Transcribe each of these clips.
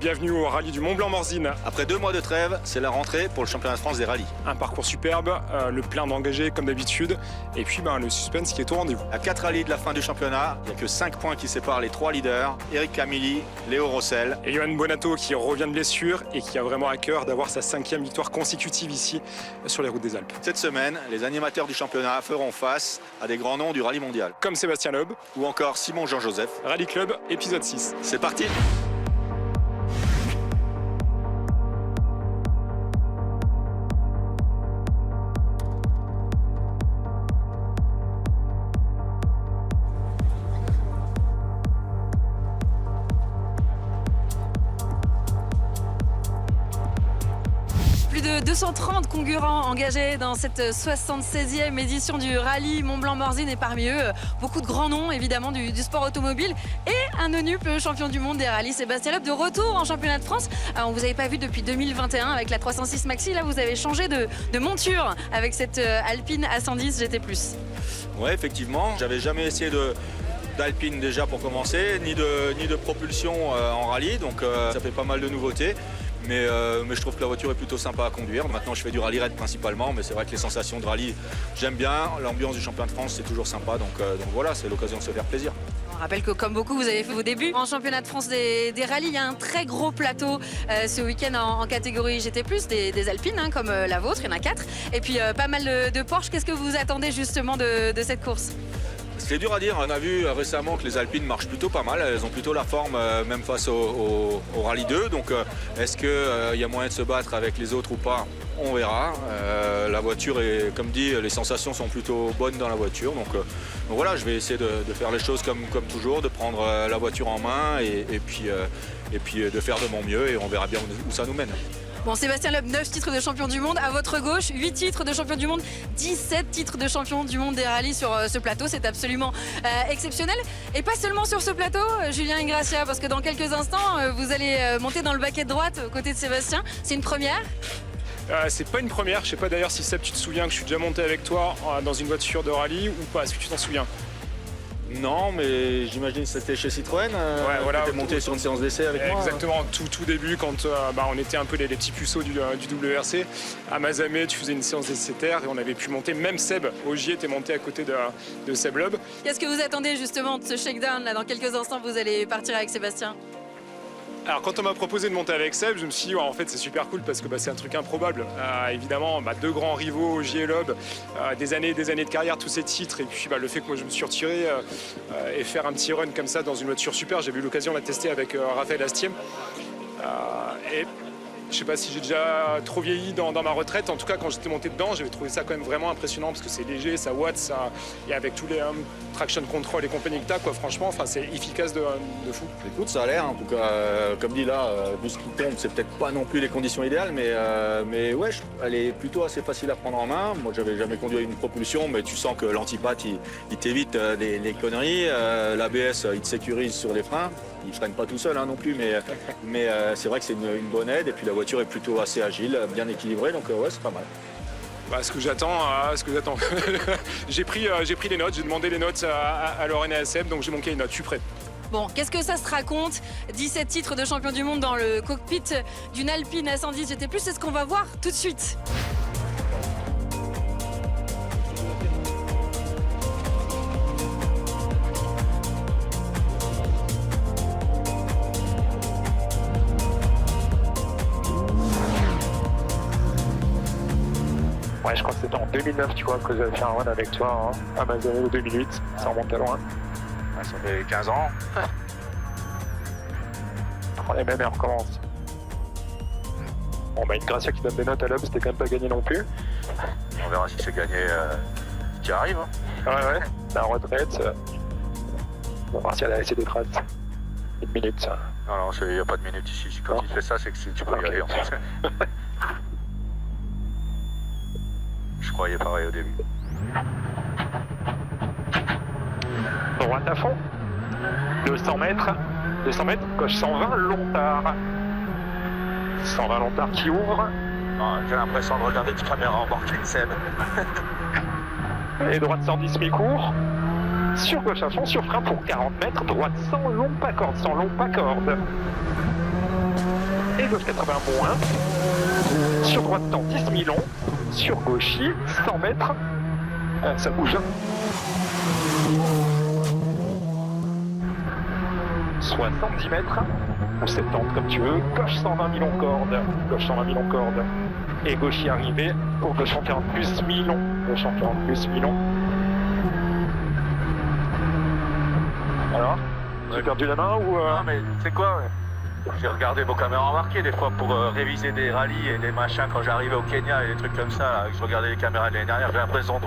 bienvenue au rallye du Mont-Blanc-Morzine. Après 2 mois de trêve, c'est la rentrée pour le championnat de France des rallyes. Un parcours superbe, le plein d'engagés comme d'habitude, et puis le suspense qui est au rendez-vous. À 4 rallyes de la fin du championnat, il n'y a que 5 points qui séparent les 3 leaders, Eric Camilli, Léo Rossel. Et Johan Bonato qui revient de blessure et qui a vraiment à cœur d'avoir sa 5e victoire consécutive ici sur les routes des Alpes. Cette semaine, les animateurs du championnat feront face à des grands noms du rallye mondial. Comme Sébastien Loeb ou encore Simon Jean-Joseph. Rallye Club, épisode 6. C'est parti! Plus de 230 concurrents engagés dans cette 76e édition du rallye Mont-Blanc-Morzine et parmi eux, beaucoup de grands noms évidemment du sport automobile et un eunupe champion du monde des rallyes, Sébastien Loeb, de retour en championnat de France. On vous avait pas vu depuis 2021 avec la 306 Maxi, là vous avez changé de monture avec cette Alpine A110 GT+. Ouais, effectivement, j'avais jamais essayé d'Alpine déjà pour commencer, ni de propulsion en rallye, donc ça fait pas mal de nouveautés. Mais je trouve que la voiture est plutôt sympa à conduire. Maintenant, je fais du rallye raid principalement, mais c'est vrai que les sensations de rallye, j'aime bien. L'ambiance du championnat de France, c'est toujours sympa. Donc voilà, c'est l'occasion de se faire plaisir. On rappelle que comme beaucoup, vous avez fait vos débuts en championnat de France des rallyes. Il y a un très gros plateau ce week-end en catégorie GT+, des Alpines, comme la vôtre, il y en a 4. Et puis pas mal de Porsche. Qu'est-ce que vous attendez justement de cette course ? C'est dur à dire, on a vu récemment que les Alpines marchent plutôt pas mal, elles ont plutôt la forme même face au Rallye 2, donc est-ce qu'il y a moyen de se battre avec les autres ou pas? On verra. La voiture est, comme dit, les sensations sont plutôt bonnes dans la voiture, donc voilà, je vais essayer de faire les choses comme toujours, de prendre la voiture en main et puis de faire de mon mieux et on verra bien où ça nous mène. Bon, Sébastien Loeb, 9 titres de champion du monde. À votre gauche, 8 titres de champion du monde, 17 titres de champion du monde des rallyes sur ce plateau. C'est absolument exceptionnel. Et pas seulement sur ce plateau, Julien Ingrassia, parce que dans quelques instants, vous allez monter dans le baquet de droite aux côtés de Sébastien. C'est une première ? C'est pas une première. Je sais pas d'ailleurs si Seb, tu te souviens que je suis déjà monté avec toi dans une voiture de rallye ou pas. Est-ce que tu t'en souviens ? Non, mais j'imagine que c'était chez Citroën. Ouais, voilà, tu étais monté sur une séance d'essai avec moi. Exactement, tout début, quand on était un peu les petits puceaux du WRC. À Mazamet, tu faisais une séance d'essai terre et on avait pu monter. Même Seb, Ogier, était monté à côté de Seb Loeb. Qu'est-ce que vous attendez justement de ce shakedown là? Dans quelques instants, vous allez partir avec Sébastien. Alors quand on m'a proposé de monter avec Seb, je me suis dit en fait c'est super cool parce que c'est un truc improbable. Évidemment, 2 grands rivaux, Ogier et Loeb, des années de carrière, tous ces titres, et puis le fait que moi je me suis retiré et faire un petit run comme ça dans une voiture super, j'ai eu l'occasion de la tester avec Raphaël Astier. Et je sais pas si j'ai déjà trop vieilli dans ma retraite, en tout cas quand j'étais monté dedans, j'avais trouvé ça quand même vraiment impressionnant parce que c'est léger, ça watt, et avec tous les traction control et compagnie que t'as, franchement, c'est efficace de fou. Écoute, ça a l'air, en tout cas, comme dit là, vu ce qui tombe, c'est peut-être pas non plus les conditions idéales, mais ouais, elle est plutôt assez facile à prendre en main. Moi, j'avais jamais conduit une propulsion, mais tu sens que l'antipathe, il t'évite des conneries. L'ABS, il te sécurise sur les freins. Il ne freine pas tout seul non plus, mais c'est vrai que c'est une bonne aide. Et puis la voiture est plutôt assez agile, bien équilibrée, donc ouais, c'est pas mal. Ce que j'attends, j'ai pris les notes, j'ai demandé les notes à Lorraine et à Seb, donc j'ai manqué les notes, je suis prêt. Bon, qu'est-ce que ça se raconte? 17 titres de champion du monde dans le cockpit d'une Alpine A110 GT+, c'est ce qu'on va voir tout de suite. Ouais, je crois que c'était en 2009, tu vois, que j'avais fait un run avec toi, à Mazamet au 2008, ça remonte à loin. Ouais, ça fait 15 ans. On est même et on recommence. Bon, une Gracia qui donne des notes à Loeb, c'était quand même pas gagné non plus. On verra si c'est gagné, qui arrive. Ouais, la retraite, on va voir si elle a laissé des traces. Une minute, ça. Non, il n'y a pas de minute ici. Quand il fait ça, c'est que tu peux y aller en fait. Je croyais pareil au début. Droite à fond. 200 mètres, gauche 120, Lontard. 120 Lontard qui ouvre. J'ai l'impression de regarder des caméras embarquées de Seb. Et droite 110 mi-court. Sur gauche à fond, sur frein pour 40 mètres. Droite sans long pas corde, Et gauche 80 moins. Sur droite temps 10 Milon. Sur gauche 100 mètres. Ça bouge. 70 mètres. Ou 70 comme tu veux. Gauche 120 Milon corde. Gauche 120 Milon corde. Et gauche y arrivé. Pour gauche en 40 plus Milon. Gauche en 40 plus Milon. Alors, j'ai perdu la main ou Non mais c'est quoi J'ai regardé vos caméras embarquées des fois pour réviser des rallyes et des machins quand j'arrivais au Kenya et des trucs comme ça. Là, que je regardais les caméras de l'année dernière, j'ai l'impression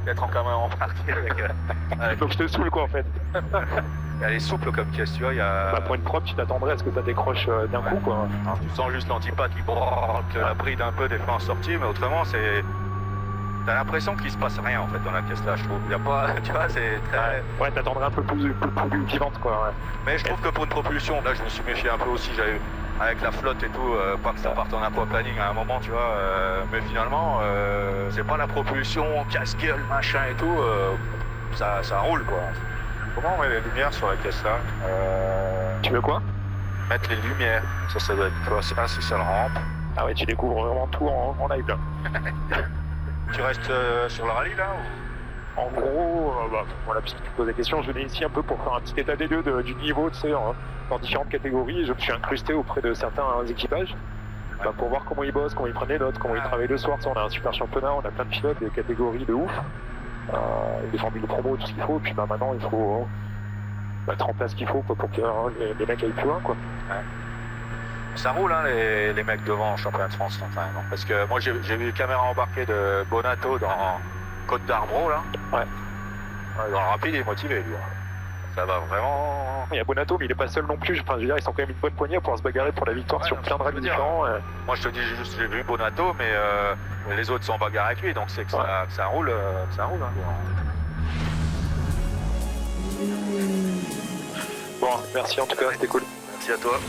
d'être en caméra embarquée avec... Donc je te saoule quoi en fait. Elle est souple comme pièce, tu vois. Bah, pour une preuve, tu t'attendrais à ce que ça décroche d'un coup quoi. Alors, tu sens juste l'antipode qui la bride un peu des freins en sortie, mais autrement c'est... T'as l'impression qu'il se passe rien en fait dans la pièce là, je trouve. Y a pas, tu vois, c'est très... Ouais, t'attendrais un peu plus vivante quoi. Ouais. Mais je trouve que pour une propulsion, là je me suis méfié un peu aussi, j'avais avec la flotte et tout, pas que ça parte en aquaplaning à un moment, tu vois. Mais finalement, c'est pas la propulsion, casse-gueule, machin et tout, ça roule quoi. Comment on met les lumières sur la caisse là Tu veux quoi? Mettre les lumières, ça doit être quoi? C'est ça le rampe. Ah ouais, tu découvres vraiment tout en live là. Tu restes sur le rallye là ou... En gros, voilà, puisque tu poses la question, je venais ici un peu pour faire un petit état des lieux du niveau, tu sais, dans différentes catégories. Je me suis incrusté auprès de certains équipages pour voir comment ils bossent, comment ils prennent les notes, comment ils travaillent le soir. Tu sais, on a un super championnat, on a plein de pilotes, des catégories de ouf, des formules de promo, tout ce qu'il faut. Et puis maintenant, il faut mettre en place ce qu'il faut quoi, pour que les mecs aillent plus loin. Quoi. Ouais. Ça roule hein, les mecs devant en championnat de France enfin, non parce que moi j'ai vu les caméras embarquées de Bonato dans Côte d'Arbreau là. Ouais. Dans le rapide il est motivé lui. Ça va vraiment. Il y a Bonato mais il est pas seul non plus. Enfin, je veux dire, ils sont quand même une bonne poignée pour se bagarrer pour la victoire sur plein de rallyes différents. Moi je te dis juste j'ai vu Bonato mais les autres sont bagarrés avec lui donc c'est que ça roule. Ça roule hein. Bon, merci en tout cas, c'était cool. Merci à toi.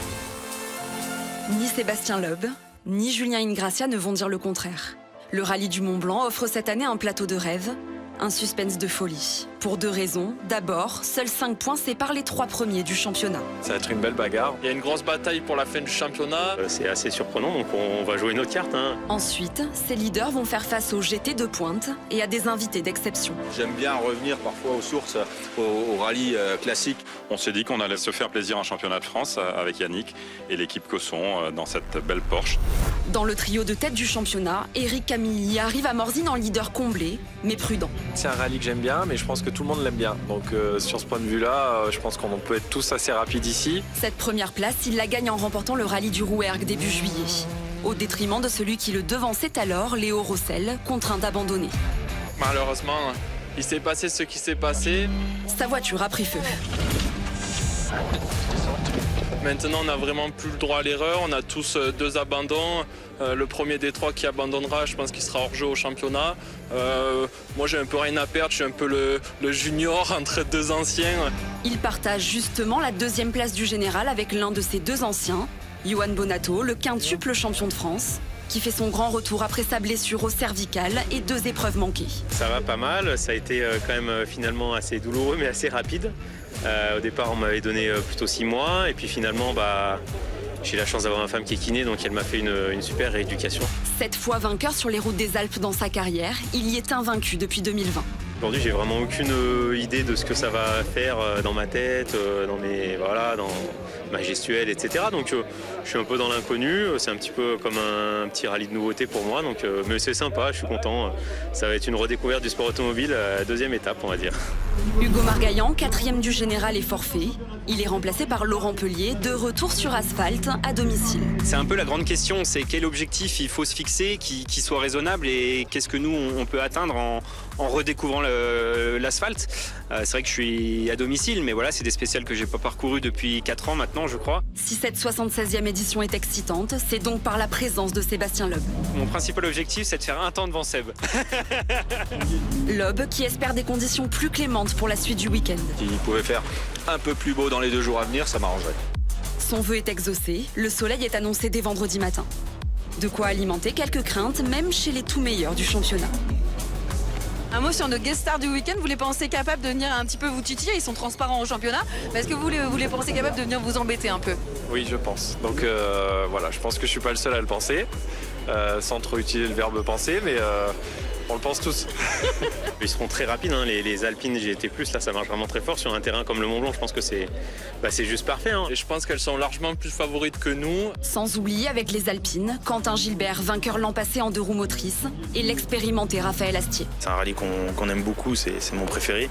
Ni Sébastien Loeb, ni Julien Ingrassia ne vont dire le contraire. Le rallye du Mont Blanc offre cette année un plateau de rêve, un suspense de folie. Pour deux raisons. D'abord, seuls 5 points séparent les 3 premiers du championnat. Ça va être une belle bagarre. Il y a une grosse bataille pour la fin du championnat. C'est assez surprenant, donc on va jouer notre carte. Hein. Ensuite, ces leaders vont faire face au GT de pointe et à des invités d'exception. J'aime bien revenir parfois aux sources, au rallye classique. On s'est dit qu'on allait se faire plaisir en championnat de France avec Yannick et l'équipe Cosson dans cette belle Porsche. Dans le trio de tête du championnat, Eric Camilli arrive à Morzine en leader comblé, mais prudent. C'est un rallye que j'aime bien, mais je pense que tout le monde l'aime bien. Donc sur ce point de vue-là, je pense qu'on peut être tous assez rapides ici. Cette première place, il la gagne en remportant le rallye du Rouergue début juillet. Au détriment de celui qui le devançait alors, Léo Rossel, contraint d'abandonner. Malheureusement, il s'est passé ce qui s'est passé. Sa voiture a pris feu. Maintenant, on n'a vraiment plus le droit à l'erreur. On a tous 2 abandons. Le premier des 3 qui abandonnera, je pense qu'il sera hors jeu au championnat. Moi, j'ai un peu rien à perdre. Je suis un peu le junior entre 2 anciens. Il partage justement la 2e place du général avec l'un de ses 2 anciens, Johan Bonato, le quintuple champion de France, qui fait son grand retour après sa blessure au cervical et 2 épreuves manquées. Ça va pas mal. Ça a été quand même finalement assez douloureux, mais assez rapide. Au départ, on m'avait donné plutôt 6 mois. Et puis finalement, j'ai la chance d'avoir ma femme qui est kiné, donc elle m'a fait une super rééducation. 7 fois vainqueur sur les routes des Alpes dans sa carrière, il y est invaincu depuis 2020. Aujourd'hui, j'ai vraiment aucune idée de ce que ça va faire dans ma tête, dans ma gestuelle, etc. Donc je suis un peu dans l'inconnu. C'est un petit peu comme un petit rallye de nouveauté pour moi. Donc, mais c'est sympa, je suis content. Ça va être une redécouverte du sport automobile, 2e étape, on va dire. Hugo Margaillan, 4e du général, est forfait. Il est remplacé par Laurent Pellier, de retour sur asphalte à domicile. C'est un peu la grande question, c'est quel objectif il faut se fixer qui soit raisonnable et qu'est-ce que nous on peut atteindre en redécouvrant l'asphalte. C'est vrai que je suis à domicile, mais voilà, c'est des spéciales que j'ai pas parcourues depuis 4 ans maintenant, je crois. Si cette 76e édition est excitante, c'est donc par la présence de Sébastien Loeb. Mon principal objectif, c'est de faire un temps devant Seb. Loeb qui espère des conditions plus clémentes pour la suite du week-end. S'il pouvait faire un peu plus beau dans les 2 jours à venir, ça m'arrangerait. Son vœu est exaucé, le soleil est annoncé dès vendredi matin. De quoi alimenter quelques craintes, même chez les tout meilleurs du championnat. Un mot sur nos guest stars du week-end. Vous les pensez capables de venir un petit peu vous titiller? Ils sont transparents au championnat. Mais est-ce que vous les pensez capables de venir vous embêter un peu? Oui, je pense. Donc voilà, je pense que je suis pas le seul à le penser, sans trop utiliser le verbe penser, mais on le pense tous. Ils seront très rapides, hein. Les Alpines GT+, là, ça marche vraiment très fort sur un terrain comme le Mont-Blanc. Je pense que c'est juste parfait, hein. Et je pense qu'elles sont largement plus favorites que nous. Sans oublier avec les Alpines, Quentin Gilbert, vainqueur l'an passé en 2 roues motrices, et l'expérimenté Raphaël Astier. C'est un rallye qu'on aime beaucoup, c'est mon préféré.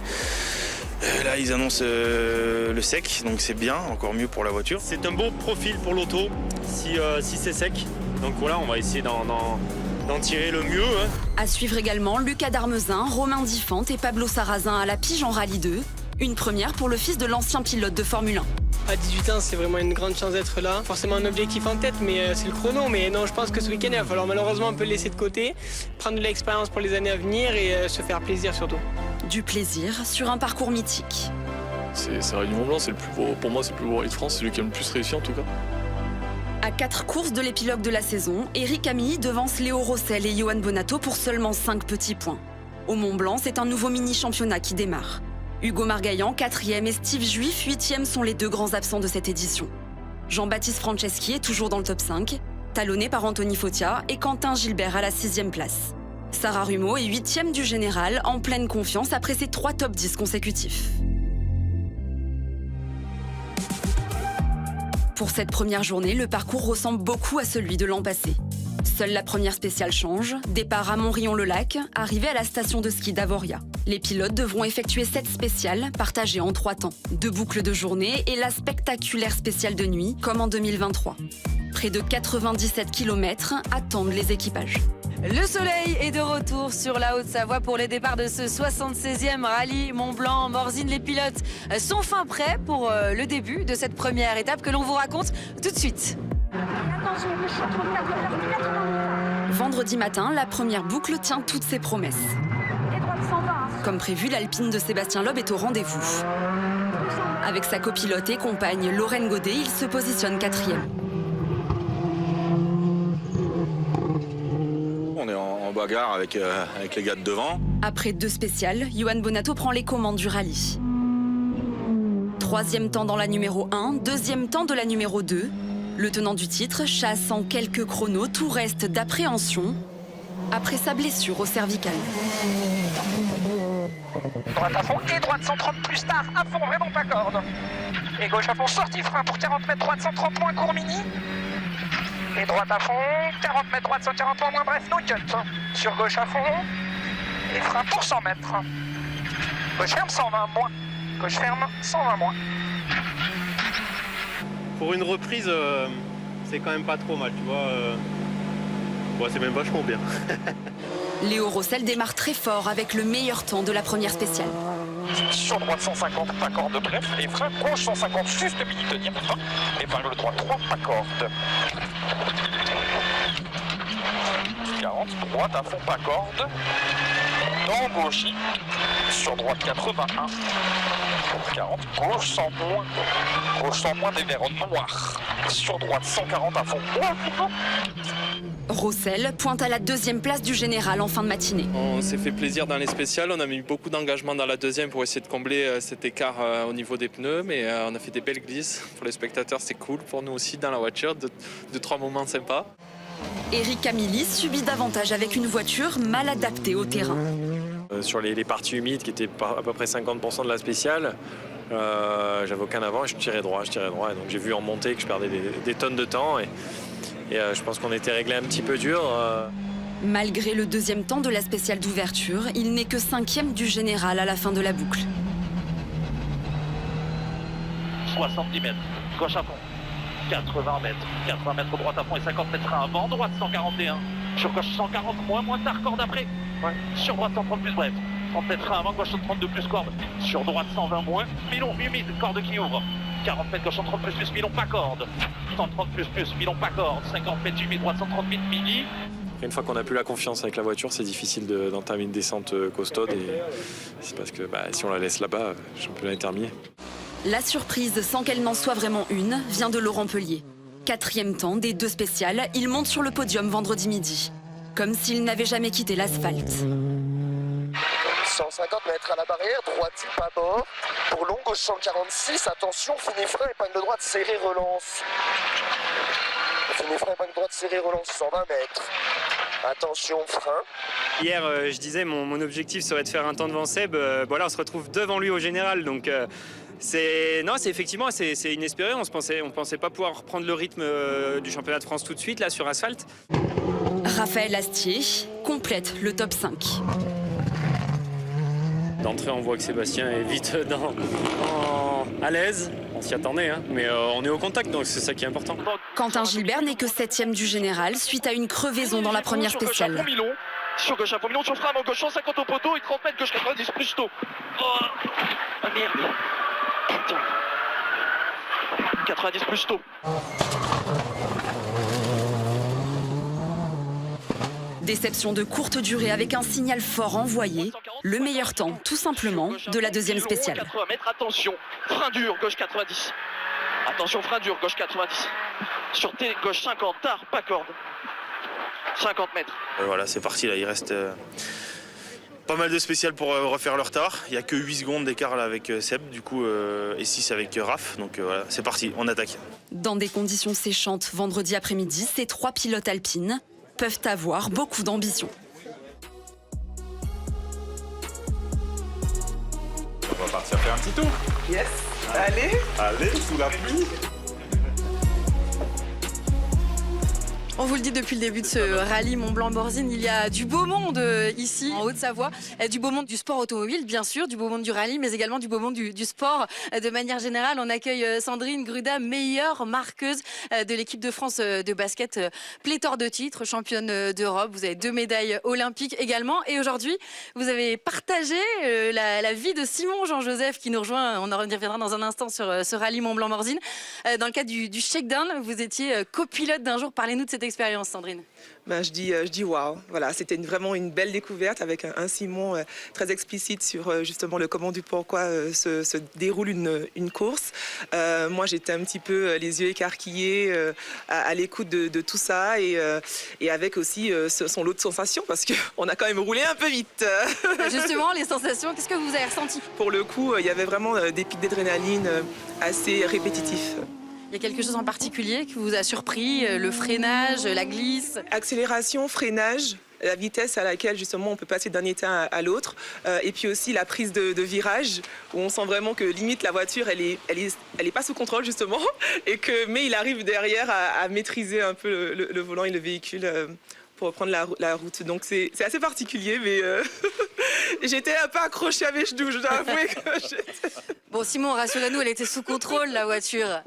Là, ils annoncent le sec, donc c'est bien, encore mieux pour la voiture. C'est un bon profil pour l'auto, si c'est sec. Donc voilà, on va essayer d'en tirer le mieux, hein. À suivre également Lucas Darmezin, Romain Diffante et Pablo Sarrazin à la pige en Rallye 2. Une première pour le fils de l'ancien pilote de Formule 1. À 18 ans, c'est vraiment une grande chance d'être là. Forcément un objectif en tête, mais c'est le chrono. Mais non, je pense que ce week-end, il va falloir malheureusement un peu le laisser de côté, prendre de l'expérience pour les années à venir et se faire plaisir surtout. Du plaisir sur un parcours mythique. C'est Rallye du Mont-Blanc, c'est le plus beau, pour moi c'est le plus beau rallye de France, c'est lui qui a le plus réussi en tout cas. À 4 courses de l'épilogue de la saison, Eric Camilly devance Léo Rossel et Johan Bonato pour seulement 5 petits points. Au Mont-Blanc, c'est un nouveau mini-championnat qui démarre. Hugo Margaillan, 4e, et Steve Juif, 8e, sont les 2 grands absents de cette édition. Jean-Baptiste Franceschi est toujours dans le top 5, talonné par Anthony Fotia et Quentin Gilbert à la 6e place. Sarah Rumeau est 8e du général, en pleine confiance après ses 3 top 10 consécutifs. Pour cette première journée, le parcours ressemble beaucoup à celui de l'an passé. Seule la première spéciale change, départ à Montrion-le-Lac, arrivée à la station de ski d'Avoria. Les pilotes devront effectuer 7 spéciales, partagées en 3 temps. 2 boucles de journée et la spectaculaire spéciale de nuit, comme en 2023. Près de 97 km attendent les équipages. Le soleil est de retour sur la Haute-Savoie pour les départs de ce 76e rallye Mont-Blanc. Morzine, les pilotes sont fin prêts pour le début de cette première étape que l'on vous raconte tout de suite. Vendredi matin, la première boucle tient toutes ses promesses. Comme prévu, l'Alpine de Sébastien Loeb est au rendez-vous. Avec sa copilote et compagne Lorraine Godet, il se positionne 4e. On est en bagarre avec les gars de devant. Après 2 spéciales, Johan Bonato prend les commandes du rallye. 3e temps dans la numéro 1, 2e temps de la numéro 2. Le tenant du titre chasse en quelques chronos, tout reste d'appréhension après sa blessure au cervical. Droite à fond et droite 130 plus tard, à fond, vraiment pas corde. Et gauche à fond, sortie frein pour 40 mètres, droite 130 moins, court mini. Et droite à fond, 40 mètres, droite 140 moins, bref, no cut. Sur gauche à fond, et frein pour 100 mètres. Gauche ferme, 120 moins. Gauche ferme, 120 moins. Pour une reprise, c'est quand même pas trop mal, tu vois. C'est même vachement bien. Léo Rossel démarre très fort avec le meilleur temps de la première spéciale. Sur droite 150, pas corde bref, et frein gauche 150, juste mini tenir frein. Et par le droit 3, pas corde. 40, droite à fond, pas corde. Dans gauche, sur droite 81. 40, gauche 100 moins. Gauche 100 moins des verres noirs. Sur droite 140 à fond. Rossel pointe à la 2e place du général en fin de matinée. On s'est fait plaisir dans les spéciales, on a mis beaucoup d'engagement dans la 2e pour essayer de combler cet écart au niveau des pneus, mais on a fait des belles glisses. Pour les spectateurs, c'est cool. Pour nous aussi, dans la voiture, 2-3 moments sympas. Eric Camilly subit davantage avec une voiture mal adaptée au terrain. Sur les parties humides, qui étaient à peu près 50% de la spéciale, j'avais aucun avant et je tirais droit. Et donc j'ai vu en montée que je perdais des tonnes de temps. Et je pense qu'on était réglé un petit peu dur. Malgré le 2e temps de la spéciale d'ouverture, il n'est que 5e du général à la fin de la boucle. 70 mètres, gauche à fond. 80 mètres droite à fond et 50 mètres à avant, droite 141. Sur gauche 140 moins tard, corde après. Ouais. Sur droite 130 plus bref. 30 mètres à avant, gauche 132 plus corde. Sur droite 120 moins. Milon, humide, corde qui ouvre. 40 mètres, gauche 130 plus, Milon, pas corde. 130 plus, Milon, pas corde. 50 mètres humide, droite 138 mini. Une fois qu'on n'a plus la confiance avec la voiture, c'est difficile d'entamer une descente costaude. Et c'est parce que si on la laisse là-bas, le championnat est terminé. La surprise, sans qu'elle n'en soit vraiment une, vient de Laurent Pellier. 4e temps des 2 spéciales, il monte sur le podium vendredi midi. Comme s'il n'avait jamais quitté l'asphalte. 150 mètres à la barrière, droite type à bord. Pour long, gauche 146, attention, fini frein, épingle droite, serré, relance. Fini frein, épingle droite, serré, relance, 120 mètres. Attention, frein. Hier, je disais, mon objectif serait de faire un temps devant Seb. Voilà, on se retrouve devant lui au général, donc c'est effectivement c'est inespéré. On pensait pas pouvoir prendre le rythme du championnat de France tout de suite là sur asphalte. Raphaël Astier complète le top 5. D'entrée, on voit que Sébastien est vite à l'aise. On s'y attendait, hein, mais on est au contact, donc c'est ça qui est important. Quentin Gilbert n'est que 7e du général suite à une crevaison dans la première spéciale. Sur gauche, un peu milon, sur frein, en gauche 150 au poteau et 30 mètres, gauche 90 plus tôt. Oh, ah merde. Putain. 90 plus tôt. Déception de courte durée avec un signal fort envoyé. Le meilleur temps, tout simplement, de la deuxième spéciale. 80 mètres, attention. Frein dur, gauche 90. Attention, frein dur, gauche 90. Sur T, gauche 50, tard, pas corde. 50 mètres. Voilà, c'est parti là, il reste pas mal de spéciales pour refaire le retard. Il n'y a que 8 secondes d'écart là avec Seb, du coup, et 6 avec Raph. Donc voilà, c'est parti, on attaque. Dans des conditions séchantes vendredi après-midi, ces 3 pilotes alpines peuvent avoir beaucoup d'ambition. On va partir faire un petit tour. Yes, allez. Allez, sous la pluie. On vous le dit depuis le début de ce rallye Mont-Blanc-Morzine, il y a du beau monde ici, en Haute-Savoie. Du beau monde du sport automobile, bien sûr, du beau monde du rallye, mais également du beau monde du sport. De manière générale, on accueille Sandrine Gruda, meilleure marqueuse de l'équipe de France de basket, pléthore de titres, championne d'Europe. Vous avez 2 médailles olympiques également. Et aujourd'hui, vous avez partagé la vie de Simon Jean-Joseph qui nous rejoint. On en reviendra dans un instant sur ce rallye Mont-Blanc-Morzine. Dans le cadre du shakedown, vous étiez copilote d'un jour. Parlez-nous de cette expérience, Sandrine. Ben, je dis waouh. Voilà, c'était vraiment une belle découverte avec un Simon très explicite sur justement le comment du pourquoi se déroule une course. Moi, j'étais un petit peu les yeux écarquillés à l'écoute de tout ça et avec aussi son lot de sensations parce qu'on a quand même roulé un peu vite. Justement, les sensations, qu'est-ce que vous avez ressenti? Pour le coup, il y avait vraiment des pics d'adrénaline assez répétitifs. Il y a quelque chose en particulier qui vous a surpris? Le freinage, la glisse? Accélération, freinage, la vitesse à laquelle justement on peut passer d'un état à l'autre, et puis aussi la prise de virage où on sent vraiment que limite la voiture elle est pas sous contrôle justement, mais il arrive derrière à maîtriser un peu le volant et le véhicule pour reprendre la route. Donc c'est assez particulier, mais j'étais un peu accrochée à mes genoux, je dois avouer que j'étais... Bon, Simon, rassurez-nous, elle était sous contrôle, la voiture.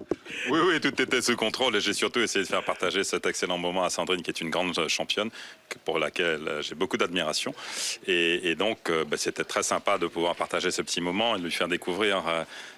Oui, tout était sous contrôle et j'ai surtout essayé de faire partager cet excellent moment à Sandrine qui est une grande championne pour laquelle j'ai beaucoup d'admiration. Et donc, c'était très sympa de pouvoir partager ce petit moment et de lui faire découvrir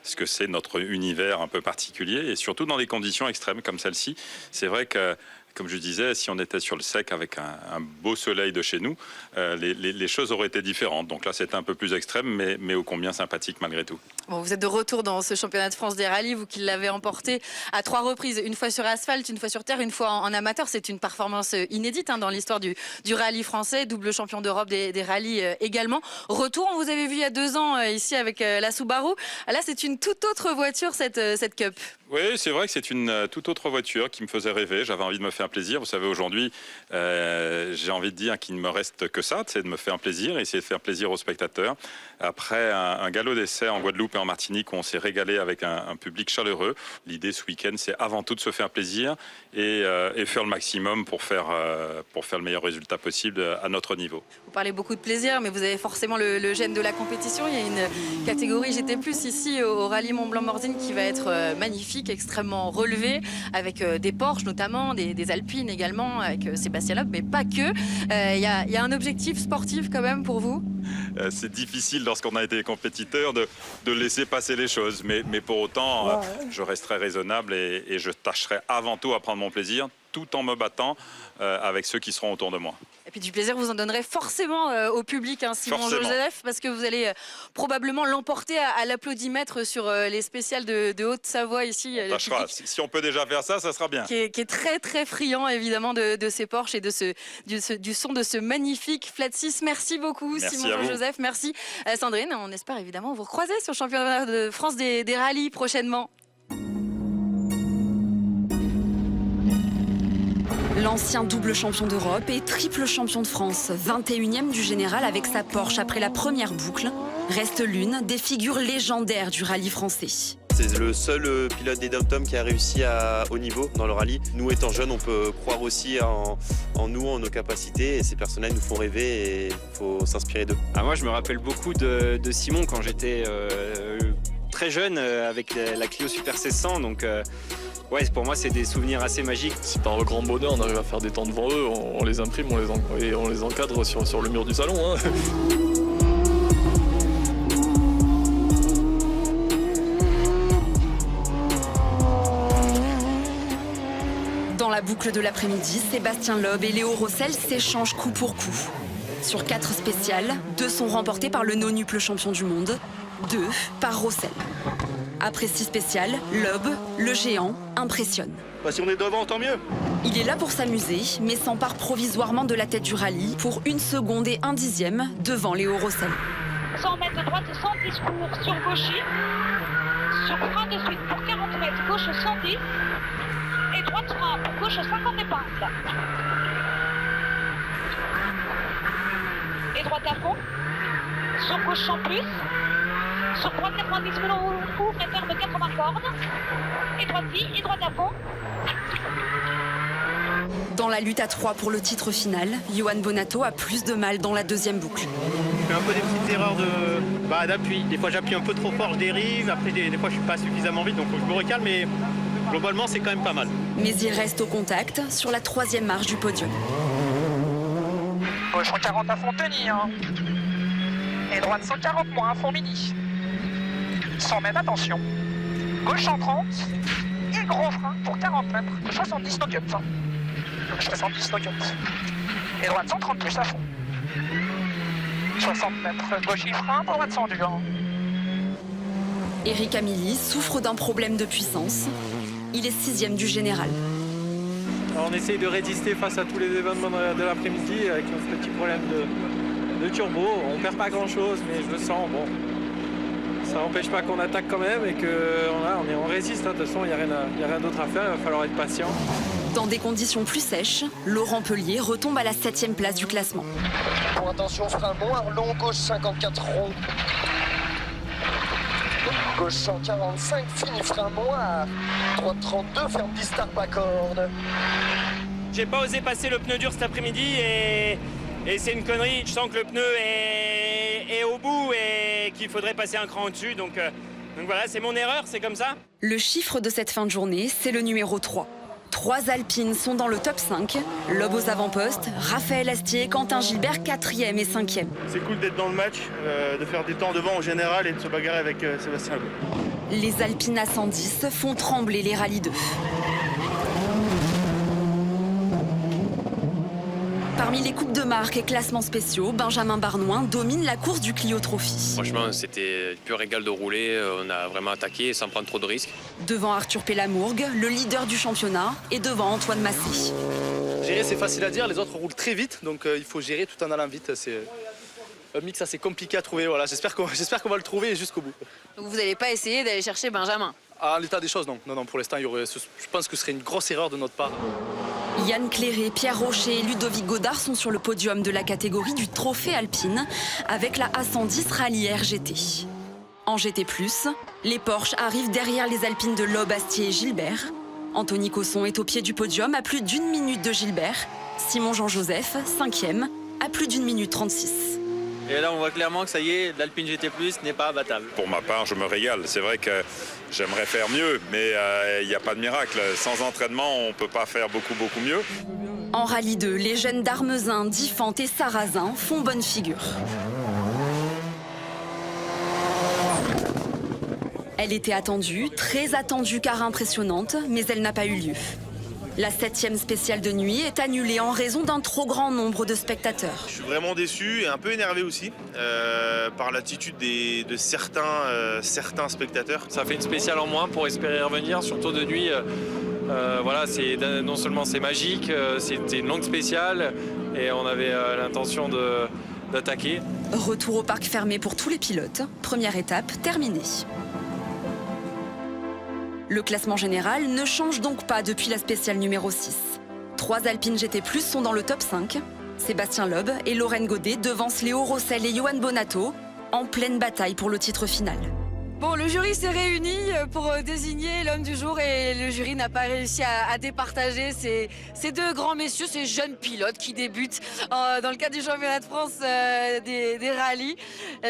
ce que c'est notre univers un peu particulier et surtout dans des conditions extrêmes comme celle-ci. C'est vrai que comme je disais, si on était sur le sec avec un beau soleil de chez nous, les choses auraient été différentes. Donc là, c'était un peu plus extrême, mais ô combien sympathique malgré tout. Bon, vous êtes de retour dans ce championnat de France des rallyes, vous qui l'avez emporté à 3 reprises, une fois sur asphalte, une fois sur terre, une fois en amateur. C'est une performance inédite dans l'histoire du rallye français, double champion d'Europe des rallyes également. Retour, on vous avait vu il y a 2 ans ici avec la Subaru. Là, c'est une toute autre voiture, cette Cup. Oui, c'est vrai que c'est une toute autre voiture qui me faisait rêver. J'avais envie de me faire plaisir. Vous savez, aujourd'hui, j'ai envie de dire qu'il ne me reste que ça, c'est de me faire plaisir et essayer de faire plaisir aux spectateurs. Après un galop d'essai en Guadeloupe et en Martinique où on s'est régalé avec un public chaleureux, l'idée ce week-end, c'est avant tout de se faire plaisir et faire le maximum pour faire le meilleur résultat possible à notre niveau. Vous parlez beaucoup de plaisir, mais vous avez forcément le gène de la compétition. Il y a une catégorie GT+, ici au rallye Mont-Blanc-Morzine qui va être magnifique, extrêmement relevée, avec des Porsche notamment, des Alpines également, avec Sébastien Loeb, mais pas que. Il y a un objectif sportif quand même pour vous? C'est difficile lorsqu'on a été compétiteur de laisser passer les choses, mais pour autant, je resterai raisonnable et je tâcherai avant tout à prendre mon plaisir tout en me battant avec ceux qui seront autour de moi. Et puis du plaisir, vous en donnerez forcément au public, Simon Joseph, parce que vous allez probablement l'emporter à l'applaudimètre sur les spéciales de Haute-Savoie ici. Si on peut déjà faire ça, ça sera bien. Qui est très très friand évidemment de ces Porsche et du son de ce magnifique Flat 6. Merci beaucoup, Simon à vous. Joseph, merci Sandrine. On espère évidemment vous recroiser sur le championnat de France des rallyes prochainement. L'ancien double champion d'Europe et triple champion de France, 21e du général avec sa Porsche après la première boucle, reste l'une des figures légendaires du rallye français. C'est le seul pilote des dom-tom qui a réussi à haut niveau dans le rallye. Nous, étant jeunes, on peut croire aussi en nous, en nos capacités. Et ces personnages nous font rêver et il faut s'inspirer d'eux. Moi, je me rappelle beaucoup de Simon quand j'étais très jeune avec la Clio Super 1600. Donc, ouais, pour moi, c'est des souvenirs assez magiques. Si par grand bonheur, on arrive à faire des temps devant eux, on les imprime et on les encadre sur le mur du salon. Hein. Dans la boucle de l'après-midi, Sébastien Loeb et Léo Rossel s'échangent coup pour coup. Sur 4 spéciales, 2 sont remportées par le nonuple champion du monde, 2 par Rossel. Après 6 spéciales, Loeb, le géant, impressionne. Si on est devant, tant mieux. Il est là pour s'amuser, mais s'empare provisoirement de la tête du rallye pour 1 seconde et 1 dixième devant Léo Rossel. 100 mètres de droite, 110 cours sur gauchy. Sur frein de suite pour 40 mètres, gauche 110. Et droite frein pour gauche 50 épingles. Et droite à fond. Sur gauche 100 plus. Sur droite 90 km couvre et ferme 80 cordes. Et droite-y et droite à fond. Dans la lutte à 3 pour le titre final, Yoann Bonato a plus de mal dans la deuxième boucle. Je fais un peu des petites erreurs d'appui. Des fois j'appuie un peu trop fort, je dérive. Après des fois je suis pas suffisamment vite, donc faut que je me recale. Mais globalement c'est quand même pas mal. Mais il reste au contact sur la 3e marche du podium. Gauche 140 à fond tenu. Hein. Et droite 140 moins à fond mini. 100 mètres, attention. Gauche 130. Et gros frein pour 40 mètres. 70 no-cut. Je fais 110 no-cut. Et droite 130 plus à fond. 60 mètres. Gauche frein pour droite sans dur. Eric Amilly souffre d'un problème de puissance. Il est 6e du général. Alors on essaye de résister face à tous les événements de l'après-midi avec notre petit problème de turbo. On perd pas grand-chose, mais je le sens. Bon, ça n'empêche pas qu'on attaque quand même et qu'on résiste. De toute façon, il n'y a rien d'autre à faire. Il va falloir être patient. Dans des conditions plus sèches, Laurent Pellier retombe à la 7e place du classement. Bon, attention, frein noir, long, gauche 54 rond. Gauche 145, fini frein noir. Droite 32, ferme 10 start backward. J'ai pas osé passer le pneu dur cet après-midi et c'est une connerie. Je sens que le pneu est au bout et qu'il faudrait passer un cran au-dessus. Donc voilà, c'est mon erreur, c'est comme ça. Le chiffre de cette fin de journée, c'est le numéro 3. 3 Alpines sont dans le top 5. Loeb aux avant-postes, Raphaël Astier, Quentin Gilbert 4e et 5e. C'est cool d'être dans le match, de faire des temps devant en général et de se bagarrer avec Sébastien Loeb. Les Alpines à 110 font trembler les rallyes 2. Parmi les coupes de marque et classements spéciaux, Benjamin Barnoin domine la course du Clio Trophy. Franchement, c'était pur régal de rouler. On a vraiment attaqué sans prendre trop de risques. Devant Arthur Pellamourgue, le leader du championnat, et devant Antoine Massé. Gérer, c'est facile à dire. Les autres roulent très vite, donc il faut gérer tout en allant vite. C'est un mix assez compliqué à trouver. Voilà, j'espère qu'on va le trouver jusqu'au bout. Donc vous n'allez pas essayer d'aller chercher Benjamin? En l'état des choses, non. Non, pour l'instant, je pense que ce serait une grosse erreur de notre part. Yann Cléré, Pierre Rocher et Ludovic Godard sont sur le podium de la catégorie du Trophée Alpine avec la A110 Rallye RGT. En GT+, les Porsche arrivent derrière les Alpines de Loeb, Astier et Gilbert. Anthony Cosson est au pied du podium à plus d'1 minute de Gilbert. Simon Jean-Joseph, 5e, à plus d'1 minute 36. Et là, on voit clairement que ça y est, l'Alpine GT+ n'est pas abattable. Pour ma part, je me régale. C'est vrai que j'aimerais faire mieux, mais il n'y a pas de miracle. Sans entraînement, on ne peut pas faire beaucoup mieux. En rallye 2, les jeunes d'Armezin, Diffante et Sarrazin font bonne figure. Elle était attendue, très attendue car impressionnante, mais elle n'a pas eu lieu. La 7e spéciale de nuit est annulée en raison d'un trop grand nombre de spectateurs. Je suis vraiment déçu et un peu énervé aussi par l'attitude de certains spectateurs. Ça fait une spéciale en moins pour espérer revenir, surtout de nuit. Voilà, non seulement c'est magique, c'était une longue spéciale et on avait l'intention d'attaquer. Retour au parc fermé pour tous les pilotes. Première étape terminée. Le classement général ne change donc pas depuis la spéciale numéro 6. 3 Alpine GT+, sont dans le top 5. Sébastien Loeb et Lorraine Godet devancent Léo Rossel et Johan Bonato en pleine bataille pour le titre final. Bon, le jury s'est réuni pour désigner l'homme du jour et le jury n'a pas réussi à départager ces deux grands messieurs, ces jeunes pilotes qui débutent dans le cadre du championnat de France des rallyes.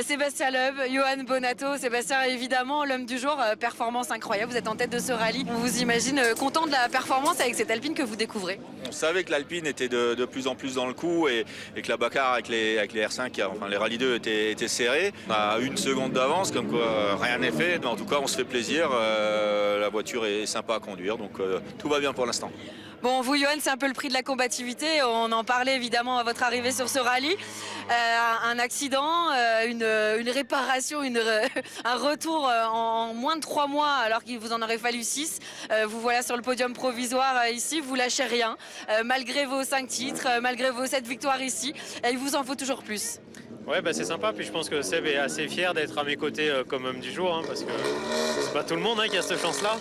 Sébastien Loeb, Johan Bonato. Sébastien, évidemment, l'homme du jour, performance incroyable. Vous êtes en tête de ce rallye. On vous imagine content de la performance avec cette Alpine que vous découvrez. On savait que l'Alpine était de plus en plus dans le coup et que la bagarre avec les R5, enfin les Rallye 2 était serrée. On a 1 seconde d'avance, comme quoi rien n'est fait. Mais en tout cas, on se fait plaisir. La voiture est sympa à conduire, donc tout va bien pour l'instant. Bon, vous, Johan, c'est un peu le prix de la combativité. On en parlait évidemment à votre arrivée sur ce rallye. Un accident, une réparation, un retour en moins de 3 mois alors qu'il vous en aurait fallu 6. Vous voilà sur le podium provisoire ici, vous lâchez rien. Malgré vos 5 titres, malgré vos 7 victoires ici, il vous en faut toujours plus. Ouais, bah c'est sympa, puis je pense que Seb est assez fier d'être à mes côtés comme homme du jour, hein, parce que c'est pas tout le monde qui a cette chance-là.